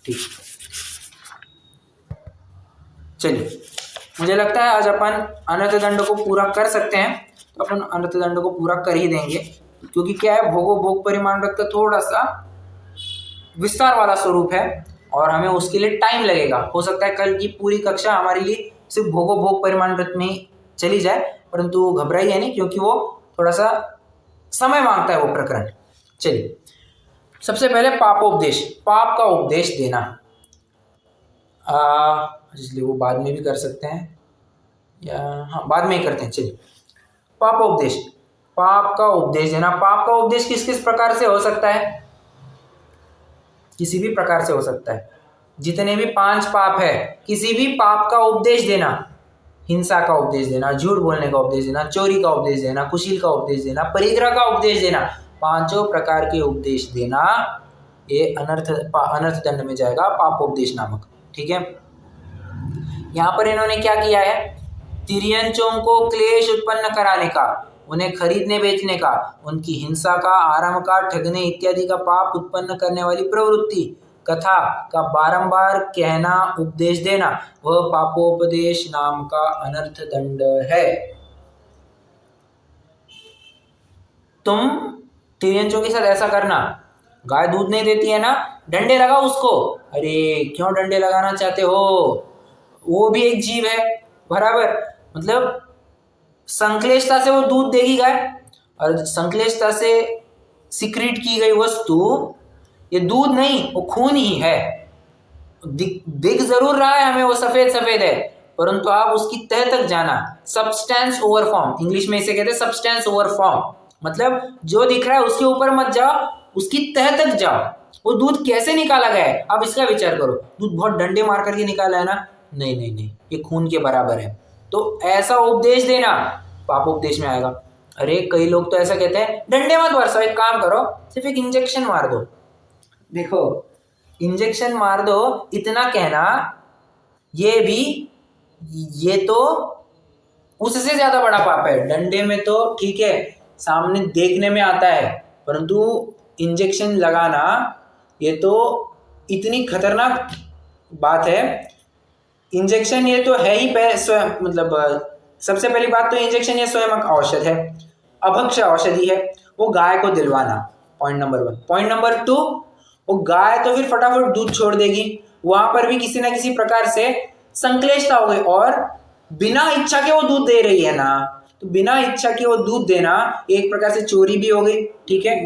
ठीक, चलिए मुझे लगता है आज अपन अनर्थदंड को पूरा कर सकते हैं, तो अपन अनर्थदंड को पूरा कर ही देंगे, क्योंकि क्या है, भोगो भोग परिमाण रक्त थोड़ा सा विस्तार वाला स्वरूप है और हमें उसके लिए टाइम लगेगा। हो सकता है कल की पूरी कक्षा हमारे लिए सिर्फ भोगो भोग परिमाण रक्त में ही चली जाए, परंतु घबराइए नहीं, क्योंकि वो थोड़ा सा समय मांगता है वो प्रकरण। चलिए, सबसे पहले पापोपदेश, पाप का उपदेश देना। इसलिए वो बाद में भी कर सकते हैं, या हाँ बाद में ही करते हैं। चलिए, पापोपदेश, पाप का उपदेश देना। पाप का उपदेश किस किस प्रकार से हो सकता है? किसी भी प्रकार से हो सकता है। जितने भी 5 पाप है, किसी भी पाप का उपदेश देना, हिंसा का उपदेश देना, झूठ बोलने का उपदेश देना, चोरी का उपदेश देना, कुशील का उपदेश देना, परिग्रह का उपदेश देना, 5 प्रकार के उपदेश देना, ये अनर्थ दंड में जाएगा, पापोपदेश नामक। ठीक है, यहाँ पर इन्होंने क्या किया है, तिर्यंचों को क्लेश उत्पन्न कराने का, उन्हें खरीदने बेचने का, उनकी हिंसा का, आराम का, ठगने इत्यादि का पाप उत्पन्न करने वाली प्रवृत्ति, कथा का बारंबार कहना, उपदेश देना, वह पापोपदेश नाम का अनर्थ दंड है। तुम तिर्यंचों के साथ ऐसा करना, गाय दूध नहीं देती है ना, डंडे लगाओ उसको। अरे क्यों डंडे लगाना चाहते हो, वो भी एक जीव है बराबर, मतलब संश्लेषता से वो दूध देगी गाय, और संश्लेषता से सिक्रीट की गई वस्तु ये दूध नहीं, वो खून ही है। दिख जरूर रहा है हमें वो सफेद सफेद है, परंतु आप उसकी तह तक जाना, सब्सटेंस ओवर फॉर्म, इंग्लिश में इसे कहते हैं सब्सटेंस ओवर फॉर्म, मतलब जो दिख रहा है उसके ऊपर मत जाओ, उसकी तह तक जाओ। वो दूध कैसे निकाला गया है, अब इसका विचार करो। दूध बहुत डंडे मार करके निकाला है ना, नहीं नहीं नहीं, ये खून के बराबर है। तो ऐसा उपदेश देना पापोपदेश में आएगा। अरे कई लोग तो ऐसा कहते हैं, डंडे मत बरसाओ, एक काम करो, सिर्फ एक इंजेक्शन मार दो। देखो, इंजेक्शन मार दो इतना कहना, ये तो उससे ज्यादा बड़ा पाप है। डंडे में तो ठीक है, सामने देखने में आता है, परंतु इंजेक्शन लगाना ये तो इतनी खतरनाक बात है। इंजेक्शन ये तो है ही स्वयं, मतलब सबसे पहली बात तो इंजेक्शन ये स्वयं औषध है, अभक्ष्य औषधि है, वो गाय को दिलवाना, पॉइंट नंबर 1। पॉइंट नंबर 2, वो गाय तो फिर फटाफट दूध छोड़ देगी, वहां पर भी किसी ना किसी प्रकार से संश्लेषता हो गई, और बिना इच्छा के वो दूध दे रही है ना, तो बिना इच्छा के वो दूध देना एक प्रकार से चोरी भी हो गई। ठीक है,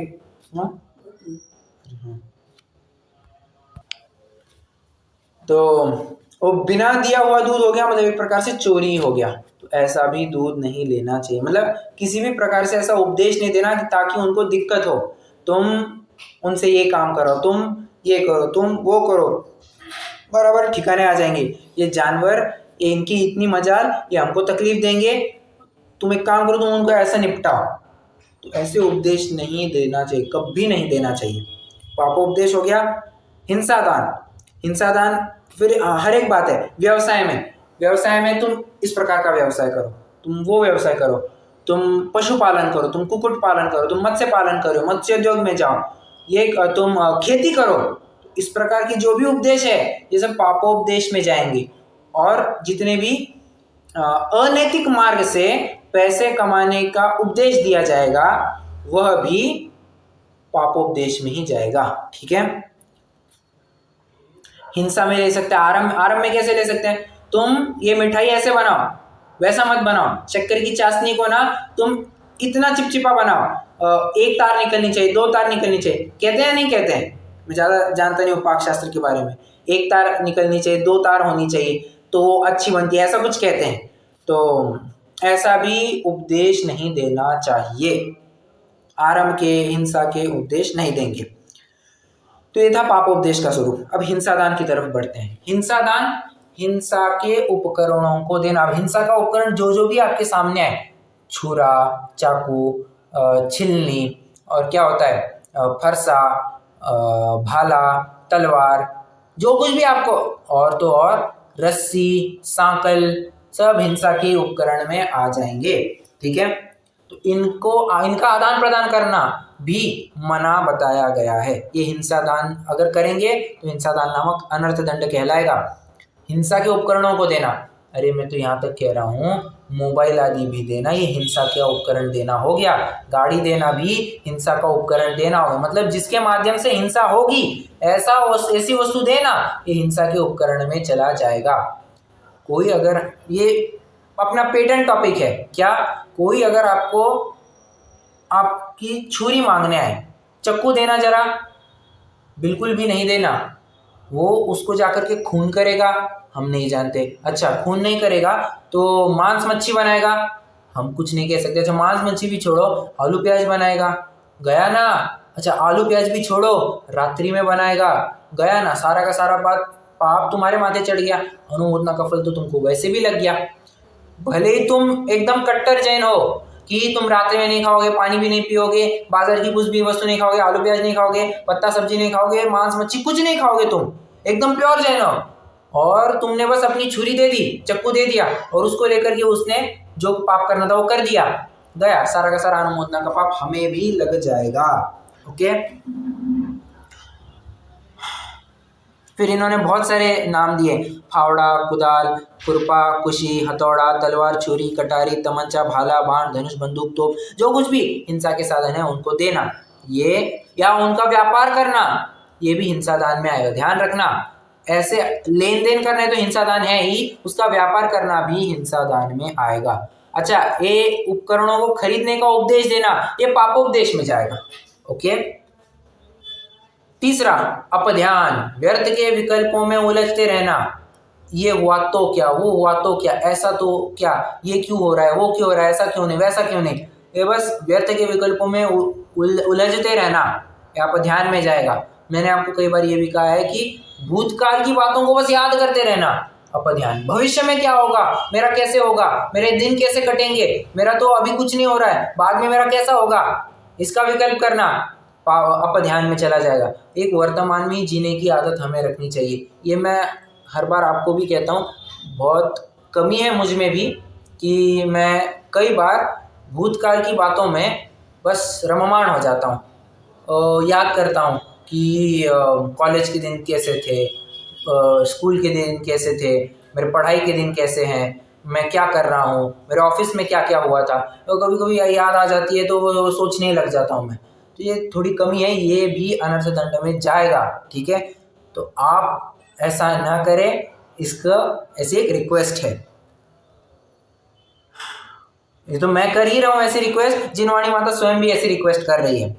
तो वो बिना दिया हुआ दूध हो गया, मतलब एक प्रकार से चोरी हो गया। तो ऐसा भी दूध नहीं लेना चाहिए, मतलब किसी भी प्रकार से ऐसा उपदेश नहीं देना ताकि उनको दिक्कत हो। तुम उनसे ये काम करो, तुम ये करो, तुम वो करो, बराबर ठिकाने आ जाएंगे। ये जानवर, ये इनकी इतनी मजाल, ये हमको तकलीफ देंगे, तुम एक काम करो, तुम उनको ऐसा निपटाओ। तो ऐसे उपदेश नहीं देना चाहिए, कभी नहीं देना चाहिए। पापोपदेश हो गया। हिंसादान, हिंसादान फिर हर एक बात है। व्यवसाय में तुम इस प्रकार का व्यवसाय करो, तुम वो व्यवसाय करो, तुम पशुपालन करो, तुम कुक्कुट पालन करो, तुम मत्स्य पालन करो, मत्स्य उद्योग में जाओ, ये तुम खेती करो। इस प्रकार की जो भी उपदेश है ये सब पापोपदेश में जाएंगे। और जितने भी अनैतिक मार्ग से पैसे कमाने का उपदेश दिया जाएगा वह भी पापोपदेश में ही जाएगा। ठीक है, हिंसा में ले सकते हैं, आरंभ में कैसे ले सकते हैं, तुम ये मिठाई ऐसे बनाओ, वैसा मत बनाओ। शक्कर की चाशनी को ना तुम इतना चिपचिपा बनाओ, 1 तार निकलनी चाहिए, 2 तार निकलनी चाहिए, कहते हैं नहीं कहते हैं, मैं ज़्यादा जानता नहीं हूँ पाक शास्त्र के बारे में। 1 तार निकलनी चाहिए, 2 तार होनी चाहिए तो वो अच्छी बनती है, ऐसा कुछ कहते हैं। तो ऐसा भी उपदेश नहीं देना चाहिए, आरंभ के हिंसा के उपदेश नहीं देंगे। तो ये था पापोपदेश का स्वरूप। अब हिंसादान की तरफ बढ़ते हैं। हिंसादान, हिंसा के उपकरणों को देना। अब हिंसा का उपकरण जो भी आपके सामने आए, छुरा, चाकू, छिलनी, और क्या होता है फरसा, भाला, तलवार, जो कुछ भी आपको, और तो और रस्सी, सांकल, सब हिंसा के उपकरण में आ जाएंगे। ठीक है, तो इनका आदान प्रदान करना भी मना बताया गया है। ये हिंसा दान अगर करेंगे तो हिंसा दान नामक अनर्थ दंड कहलाएगा। हिंसा के उपकरणों को देना, अरे मैं तो यहाँ तक कह रहा हूँ मोबाइल आदि भी देना ये हिंसा का उपकरण देना हो गया। गाड़ी देना भी हिंसा का उपकरण देना होगा, मतलब जिसके माध्यम से हिंसा होगी ऐसी वस्तु देना ये हिंसा के उपकरण में चला जाएगा। कोई अगर, ये अपना पेटेंट टॉपिक है क्या, कोई अगर आपकी छुरी मांगने आए, चाकू देना जरा, बिल्कुल भी नहीं देना। वो उसको जाकर के खून करेगा, हम नहीं जानते। अच्छा, खून नहीं करेगा तो मांस मच्छी बनाएगा, हम कुछ नहीं कह सकते। अच्छा, मांस मच्छी भी छोड़ो, आलू प्याज बनाएगा, गया ना। अच्छा, आलू प्याज भी छोड़ो, रात्रि में बनाएगा, गया ना। सारा का सारा पाप तुम्हारे माथे चढ़ गया, अनुमोदना का फल तो तुमको वैसे भी लग गया। भले ही तुम एकदम कट्टर जैन हो कि तुम रात्रि में नहीं खाओगे, पानी भी नहीं पियोगे, बाजार की कुछ भी वस्तु नहीं खाओगे, आलू प्याज नहीं खाओगे, पत्ता सब्जी नहीं खाओगे, मांस मच्छी कुछ नहीं खाओगे, तुम एकदम प्योर जैन हो, और तुमने बस अपनी छुरी दे दी, चक्कू दे दिया, और उसको लेकर के उसने जो पाप करना था वो कर दिया, गया सारा का सारा अनुमोदना का पाप हमें भी लग जाएगा। ओके, फिर इन्होंने बहुत सारे नाम दिए, फावड़ा, कुदाल, खुरपा, कुशी, हथौड़ा, तलवार, छुरी, कटारी, तमंचा, भाला, बाण, धनुष, बंदूक, तोप, जो कुछ भी हिंसा के साधन है उनको देना, ये या उनका व्यापार करना, ये भी हिंसा दान में आएगा। ध्यान रखना, ऐसे लेन देन करना है तो हिंसा दान है ही, उसका व्यापार करना भी हिंसा दान में आएगा। अच्छा, ये उपकरणों को खरीदने का उपदेश देना, ये पापोपदेश में जाएगा। ओके, तीसरा, अपध्यान, व्यर्थ के विकल्पों में उलझते रहना, ये हुआ तो क्या, वो हुआ तो क्या, ऐसा तो क्या, ये क्यों हो रहा है, वो क्यों हो रहा है, ऐसा क्यों नहीं, वैसा क्यों नहीं, ये बस व्यर्थ के विकल्पों में उलझते रहना, ये अपध्यान में जाएगा। मैंने आपको कई बार ये भी कहा है कि भूतकाल की बातों को बस याद करते रहना, अपध्यान। भविष्य में क्या होगा, मेरा कैसे होगा, मेरे दिन कैसे कटेंगे, मेरा तो अभी कुछ नहीं हो रहा है, बाद में मेरा कैसा होगा, इसका विकल्प करना अपध्यान में चला जाएगा। एक वर्तमान में ही जीने की आदत हमें रखनी चाहिए। ये मैं हर बार आपको भी कहता हूँ, बहुत कमी है मुझ में भी कि मैं कई बार भूतकाल की बातों में बस रममाण हो जाता हूँ, याद करता हूँ कि कॉलेज के दिन कैसे थे, स्कूल के दिन कैसे थे, मेरे पढ़ाई के दिन कैसे हैं, मैं क्या कर रहा हूँ, मेरे ऑफिस में क्या क्या हुआ था, तो कभी कभी याद आ जाती है तो वो सोचने लग जाता हूँ मैं। तो ये थोड़ी कमी है, ये भी अनर्थ दंड में जाएगा। ठीक है, तो आप ऐसा ना करें, इसका ऐसी एक रिक्वेस्ट है। ये तो मैं कर ही रहा हूँ ऐसी रिक्वेस्ट, जिनवाणी माता स्वयं भी ऐसी रिक्वेस्ट कर रही है।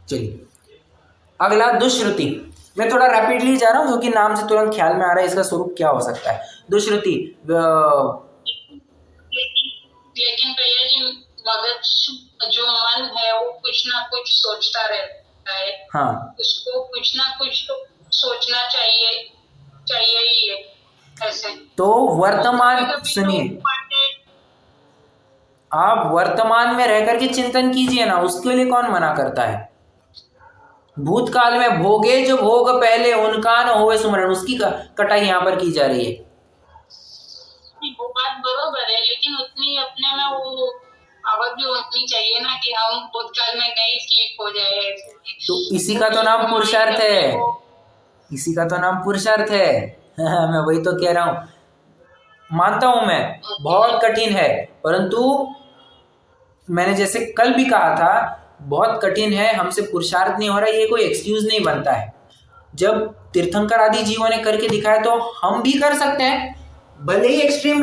चलिए, अगला दुष्श्रुति। मैं थोड़ा रैपिडली जा रहा हूँ क्योंकि नाम से तुरंत ख्याल में आ रहा है इसका स्वरूप क्या हो सकता है। दुष्श्रुति, लेकिन भैया जी, मगज जो मन है वो कुछ ना कुछ सोचता रहता है। हाँ, उसको कुछ ना कुछ तो सोचना चाहिए ही है ऐसे। तो वर्तमान, सुनिए, आप वर्तमान में रह करके चिंतन कीजिए ना, उसके लिए कौन मना करता है। भूतकाल में भोगे जो भोग पहले, उनका न होवे सुमरण, उसकी कटाई यहाँ पर की जा रही है। वो बात बरोबर है, लेकिन उतनी अपने में वो आवक भी होनी चाहिए ना कि हम भूतकाल में नहीं स्लिप हो जाए। तो इसी का तो नाम पुरुषार्थ है, इसी का तो नाम पुरुषार्थ है। मैं वही तो कह रहा हूँ, मानता हूं मैं बहुत कठिन है, परंतु मैंने जैसे कल भी कहा था, बहुत कठिन है, हमसे पुरुषार्थ नहीं हो रहा, ये कोई एक्सक्यूज नहीं बनता है। जब तीर्थंकर आदि जीवों ने करके दिखाया तो हम भी कर सकते हैं, भले ही एक्सट्रीम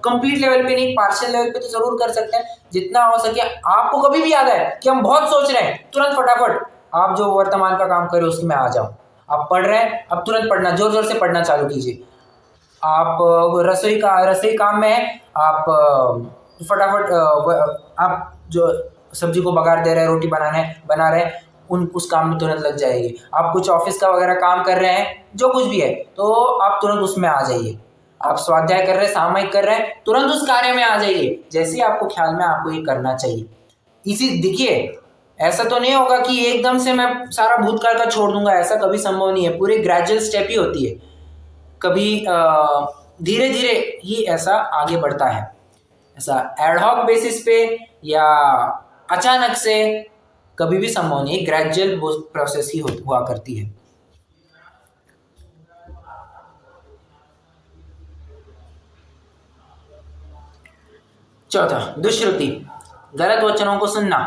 कंप्लीट लेवल पे नहीं, पार्शियल लेवल पे तो जरूर कर सकते हैं। जितना हो सके, आपको कभी भी याद है कि हम बहुत सोच रहे हैं, तुरंत फटाफट आप जो वर्तमान का काम कर रहे हो उसमें आ जाओ। आप पढ़ रहे हैं, अब तुरंत पढ़ना, जोर जोर से पढ़ना चालू कीजिए। आप रसोई काम में है, आप फटाफट आप जो सब्जी को बघार दे रहे हैं, रोटी बना रहे हैं, उस काम में तुरंत लग जाएगी। आप कुछ ऑफिस का वगैरह काम कर रहे हैं, जो कुछ भी है, तो आप तुरंत उसमें आ जाइए। आप स्वाध्याय कर रहे हैं, सामयिक कर रहे हैं, तुरंत उस कार्य में आ जाइए जैसे ही आपको ख्याल में, आपको ये करना चाहिए। इसी देखिए, ऐसा तो नहीं होगा कि एकदम से मैं सारा भूतकाल का छोड़ दूंगा, ऐसा कभी संभव नहीं है। पूरे ग्रेजुअल स्टेप ही होती है, कभी धीरे धीरे ही ऐसा आगे बढ़ता है। ऐसा एडहॉक बेसिस पे या अचानक से कभी भी संभव नहीं है, ग्रेजुअल प्रोसेस ही हुआ करती है। चौथा, दुष्श्रुति, गलत वचनों को सुनना,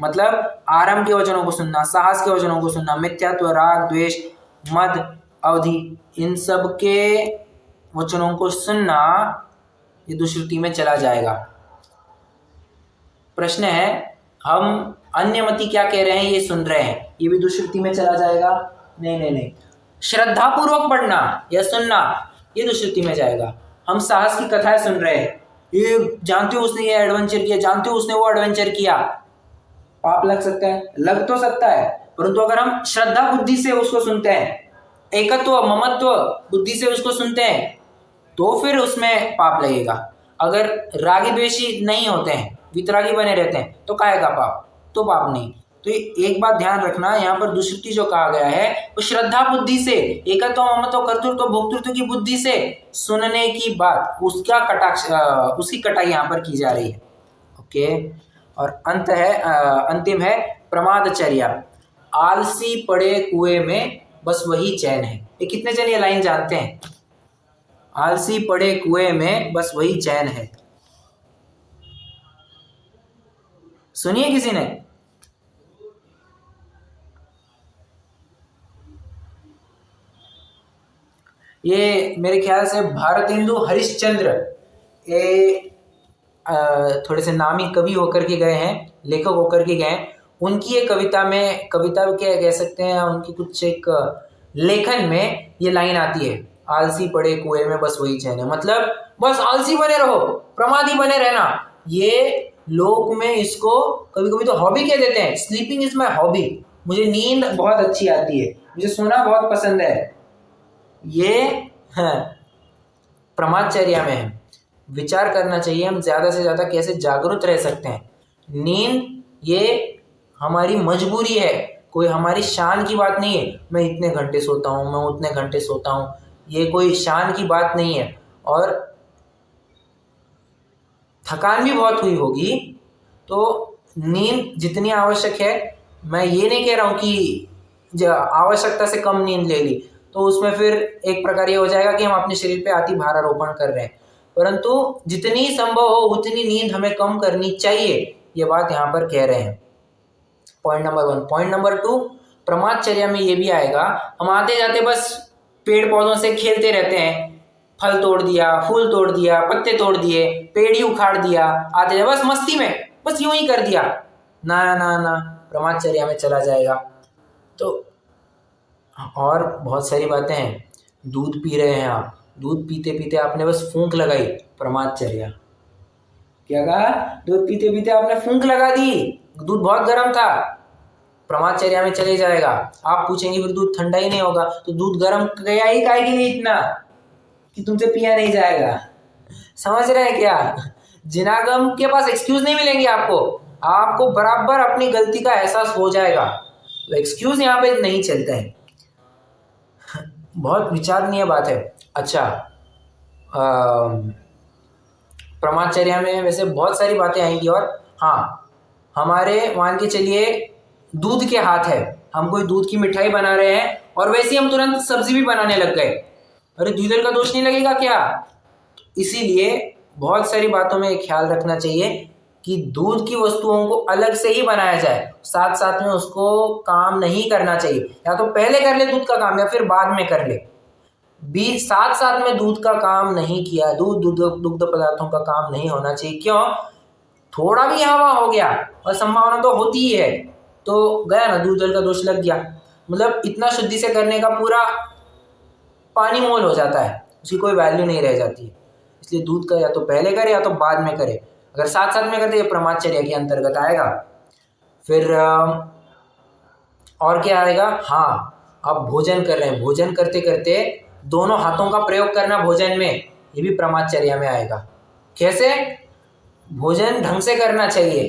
मतलब आरंभ के वचनों को सुनना, साहस के वचनों को सुनना, मिथ्यात्व, राग, द्वेष, मद, अवधि, इन सब के वचनों को सुनना, ये दुष्श्रुति में चला जाएगा। प्रश्न है, हम अन्यमति क्या कह रहे हैं ये सुन रहे हैं, ये भी दुष्श्रुति में चला जाएगा? नहीं नहीं नहीं। श्रद्धा पूर्वक पढ़ना या सुनना, ये दुष्श्रुति में जाएगा। हम साहस की कथाएं सुन रहे हैं, ये जानते हो उसने ये एडवेंचर किया, जानते हो उसने वो एडवेंचर किया, पाप लग सकता है? लग तो सकता है, परंतु अगर हम श्रद्धा बुद्धि से उसको सुनते हैं, एकत्व ममत्व बुद्धि से उसको सुनते हैं, तो फिर उसमें पाप लगेगा। अगर रागी द्वेषी नहीं होते हैं, वितरागी बने रहते हैं, तो काहे का पाप? तो पाप नहीं। तो एक बात ध्यान रखना, यहाँ पर दुष्श्रुति जो कहा गया है वो श्रद्धा बुद्धि से, एकत्व ममत्व कर्तृत्व भोक्तृत्व की बुद्धि से सुनने की बात, उसका कटाक्ष, उसकी कटाई यहाँ पर की जा रही है। ओके। और अंतिम है प्रमादचर्या, आलसी पड़े कुएं में बस वही चैन है। ये कितने जन ये लाइन जानते हैं? आलसी पड़े कुएं में बस वही चैन है। सुनिए किसी ने? ये मेरे ख्याल से भारतेंदु हरिश्चंद्र, ये थोड़े से नामी कवि होकर के गए हैं, लेखक होकर के गए हैं। उनकी एक कविता में, कविता क्या कह सकते हैं, उनकी कुछ एक लेखन में ये लाइन आती है, आलसी पड़े कुएं में बस वही चैन है। मतलब बस आलसी बने रहो, प्रमादी बने रहना। ये लोक में इसको कभी कभी तो हॉबी कह देते हैं, स्लीपिंग इज माई हॉबी, मुझे नींद बहुत अच्छी आती है, मुझे सोना बहुत पसंद है। ये प्रमादचर्या में है। विचार करना चाहिए हम ज़्यादा से ज़्यादा कैसे जागरूक रह सकते हैं। नींद ये हमारी मजबूरी है, कोई हमारी शान की बात नहीं है, मैं इतने घंटे सोता हूँ, मैं उतने घंटे सोता हूँ, ये कोई शान की बात नहीं है। और थकान भी बहुत हुई होगी, तो नींद जितनी आवश्यक है, मैं ये नहीं कह रहा हूँ कि आवश्यकता से कम नींद ले ली तो उसमें फिर एक प्रकार ये हो जाएगा कि हम अपने शरीर पे अति भारारोपण कर रहे हैं, परंतु जितनी संभव हो उतनी नींद हमें कम करनी चाहिए, ये बात यहाँ पर कह रहे हैं। Point number 1। पॉइंट नंबर 2, प्रमादचर्या में ये भी आएगा, हम आते जाते बस पेड़ पौधों से खेलते रहते हैं, फल तोड़ दिया, फूल तोड़ दिया, पत्ते तोड़ दिए, पेड़ ही उखाड़ दिया, आते जाते बस मस्ती में, बस यूं ही कर दिया, ना ना ना, प्रमादचर्या में चला जाएगा। तो और बहुत सारी बातें हैं, दूध पी रहे हैं आप, दूध पीते पीते आपने बस फूंक लगाई, प्रमादचर्या। क्या कहा? दूध पीते पीते आपने फूंक लगा दी, दूध बहुत गर्म था, प्रमादचर्या में चले जाएगा। आप पूछेंगे फिर दूध ठंडा ही नहीं होगा, तो दूध गर्म गया ही काहे के लिए इतना कि तुमसे पिया नहीं जाएगा? समझ रहे हैं क्या? जिनागम के पास एक्सक्यूज नहीं मिलेंगे आपको बराबर अपनी गलती का एहसास हो जाएगा, तो एक्सक्यूज यहाँ पे नहीं चलते हैं। बहुत विचारणीय बात है। अच्छा, प्रमादचर्या में वैसे बहुत सारी बातें आएंगी। और हाँ, हमारे मान के चलिए दूध के हाथ है, हम कोई दूध की मिठाई बना रहे हैं और वैसे ही हम तुरंत सब्जी भी बनाने लग गए, अरे दूधर का दोष नहीं लगेगा क्या? इसीलिए बहुत सारी बातों में ख्याल रखना चाहिए कि दूध की वस्तुओं को अलग से ही बनाया जाए, साथ साथ में उसको काम नहीं करना चाहिए। या तो पहले कर ले दूध का काम या फिर बाद में कर ले, साथ साथ में दूध का काम नहीं किया, दुग्ध पदार्थों का काम नहीं होना चाहिए। क्यों? थोड़ा भी यहाँ वहाँ हो गया, और संभावना तो होती ही है, तो गया ना, दूध का दोष लग गया। मतलब इतना शुद्धि से करने का पूरा पानी मोल हो जाता है, उसकी कोई वैल्यू नहीं रह जाती है। इसलिए दूध का या तो पहले करे या तो बाद में करे, अगर साथ साथ में करते ये प्रमादचर्या के अंतर्गत आएगा। फिर और क्या आएगा? हाँ, आप भोजन कर रहे हैं, भोजन करते करते दोनों हाथों का प्रयोग करना भोजन में, ये भी प्रमादचर्या में आएगा। कैसे? भोजन ढंग से करना चाहिए।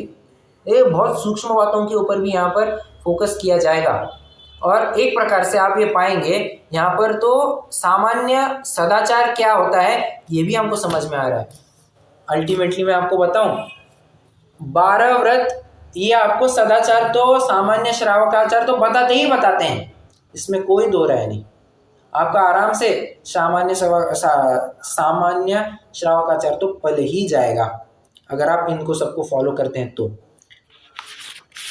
ये बहुत सूक्ष्म बातों के ऊपर भी यहाँ पर फोकस किया जाएगा। और एक प्रकार से आप ये पाएंगे यहाँ पर तो सामान्य सदाचार क्या होता है ये भी हमको समझ में आ रहा है। अल्टीमेटली मैं आपको बताऊं, 12 व्रत ये आपको सदाचार तो सामान्य श्रावकाचार तो बताते ही बताते हैं, इसमें कोई दो राय नहीं। आपका आराम से सामान्य श्रावकाचार तो पल ही जाएगा अगर आप इनको सबको फॉलो करते हैं तो।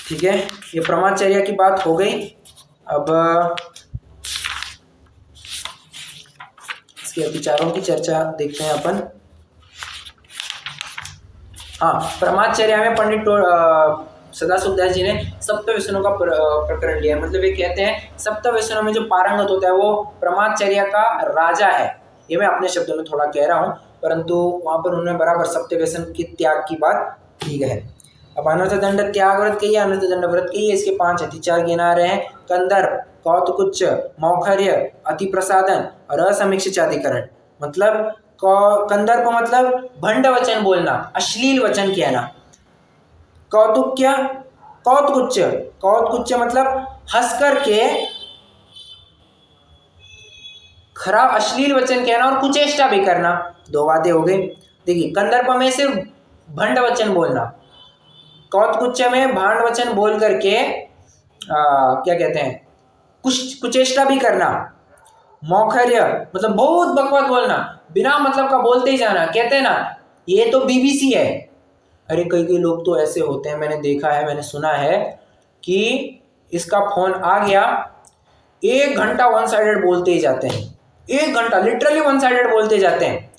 ठीक है, ये प्रमादचर्या की बात हो गई। अब इसके विचारों की चर्चा देखते हैं अपन। हाँ, प्रमादचर्या में पंडित सदाशिवदास जी ने सप्तव्यसनों का प्रकरण लिया। मतलब ये कहते हैं सप्तव्यसनों में जो पारंगत होता है वो प्रमादचर्या का राजा है। ये मैं अपने शब्दों में थोड़ा कह रहा हूँ, परंतु वहाँ पर उन्होंने बराबर सप्तव्यसन के त्याग की बात की है। अब अनर्थ दंड त्याग व्रत कही है, अनर्थ दंड व्रत कही है, इसके 5 अतिचार गिना रहे हैं। कंदर्प, कौतकुच्च, मौखर्य, अति प्रसादन और असमीक्षिताधिकरण। मतलब कंदर्प मतलब भंड वचन बोलना, अश्लील वचन कहना। कौतुक्य, कौतकुच्च, कौतकुच्च मतलब हंस करके खराब अश्लील वचन कहना और कुचेष्टा भी करना। 2 बातें हो गई। देखिए, कंदर्प में सिर्फ भंड वचन बोलना, कौतकुच्च में भांड वचन बोल करके क्या कहते हैं कुचेष्टा भी करना। मौखर्य मतलब बहुत बकवास बोलना, बिना मतलब का बोलते ही जाना। कहते हैं ना ये तो बीबीसी है। अरे कई लोग तो ऐसे होते हैं, मैंने देखा है, मैंने सुना है कि इसका फोन आ गया, 1 घंटा वन साइडेड बोलते ही जाते हैं। 1 घंटा लिटरली वन साइडेड बोलते जाते हैं।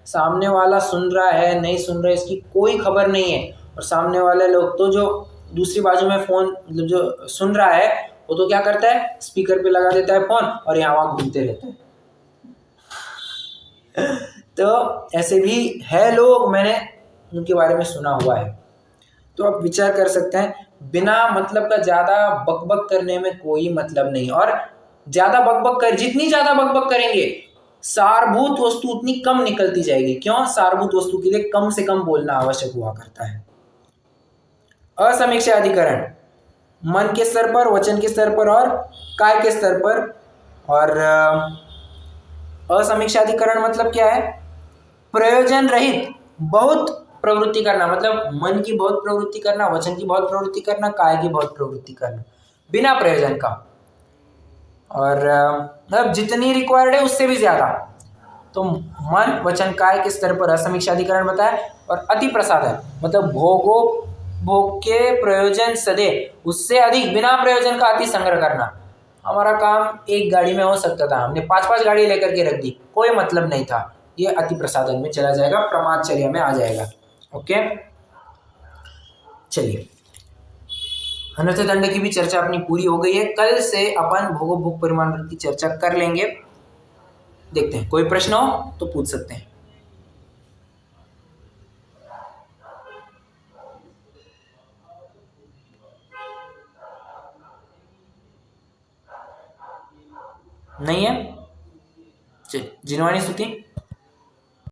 सामने वाला सुन रहा है नहीं सुन रहा है इसकी कोई खबर नहीं है। और सामने वाले लोग तो जो दूसरी बाजू में फोन मतलब जो सुन रहा है वो तो क्या करता है, स्पीकर पे लगा देता है फोन और यहाँ वहाँ घूमते रहता है। तो ऐसे भी है लोग, मैंने उनके बारे में सुना हुआ है। तो आप विचार कर सकते हैं, बिना मतलब का ज़्यादा बकबक करने में कोई मतलब नहीं। और ज़्यादा बकबक कर जितनी ज़्यादा बकबक करेंगे सारभूत वस्तु उतनी कम निकलती जाएगी। क्यों? सारभूत वस्तु के लिए कम से कम बोलना आवश्यक हुआ करता है। असमीक्षा अधिकरण, मन के स्तर पर, वचन के स्तर पर और काय के स्तर पर। और असमीक्षा अधिकरण मतलब क्या है? प्रयोजन रहित बहुत प्रवृत्ति करना, मतलब मन की बहुत प्रवृत्ति करना, वचन की बहुत प्रवृत्ति करना, काय की बहुत प्रवृत्ति करना बिना प्रयोजन का। और मतलब जितनी रिक्वायर्ड है उससे भी ज्यादा। तो मन, वचन, काय के स्तर पर असमीक्षा अधिकरण बताया। और अति प्रसादन मतलब भोग के प्रयोजन सदे उससे अधिक बिना प्रयोजन का अति संग्रह करना। हमारा काम 1 गाड़ी में हो सकता था, हमने 5-5 गाड़ी लेकर के रख दी, कोई मतलब नहीं था। ये अति प्रसादन में चला जाएगा, प्रमादचर्या में आ जाएगा। ओके, चलिए, अनर्थ दंड की भी चर्चा अपनी पूरी हो गई है। कल से अपन भोग परिमाण व्रत की चर्चा कर लेंगे। देखते हैं, कोई प्रश्न हो तो पूछ सकते हैं। नहीं है? चलिए, जिनवाणी स्तुति।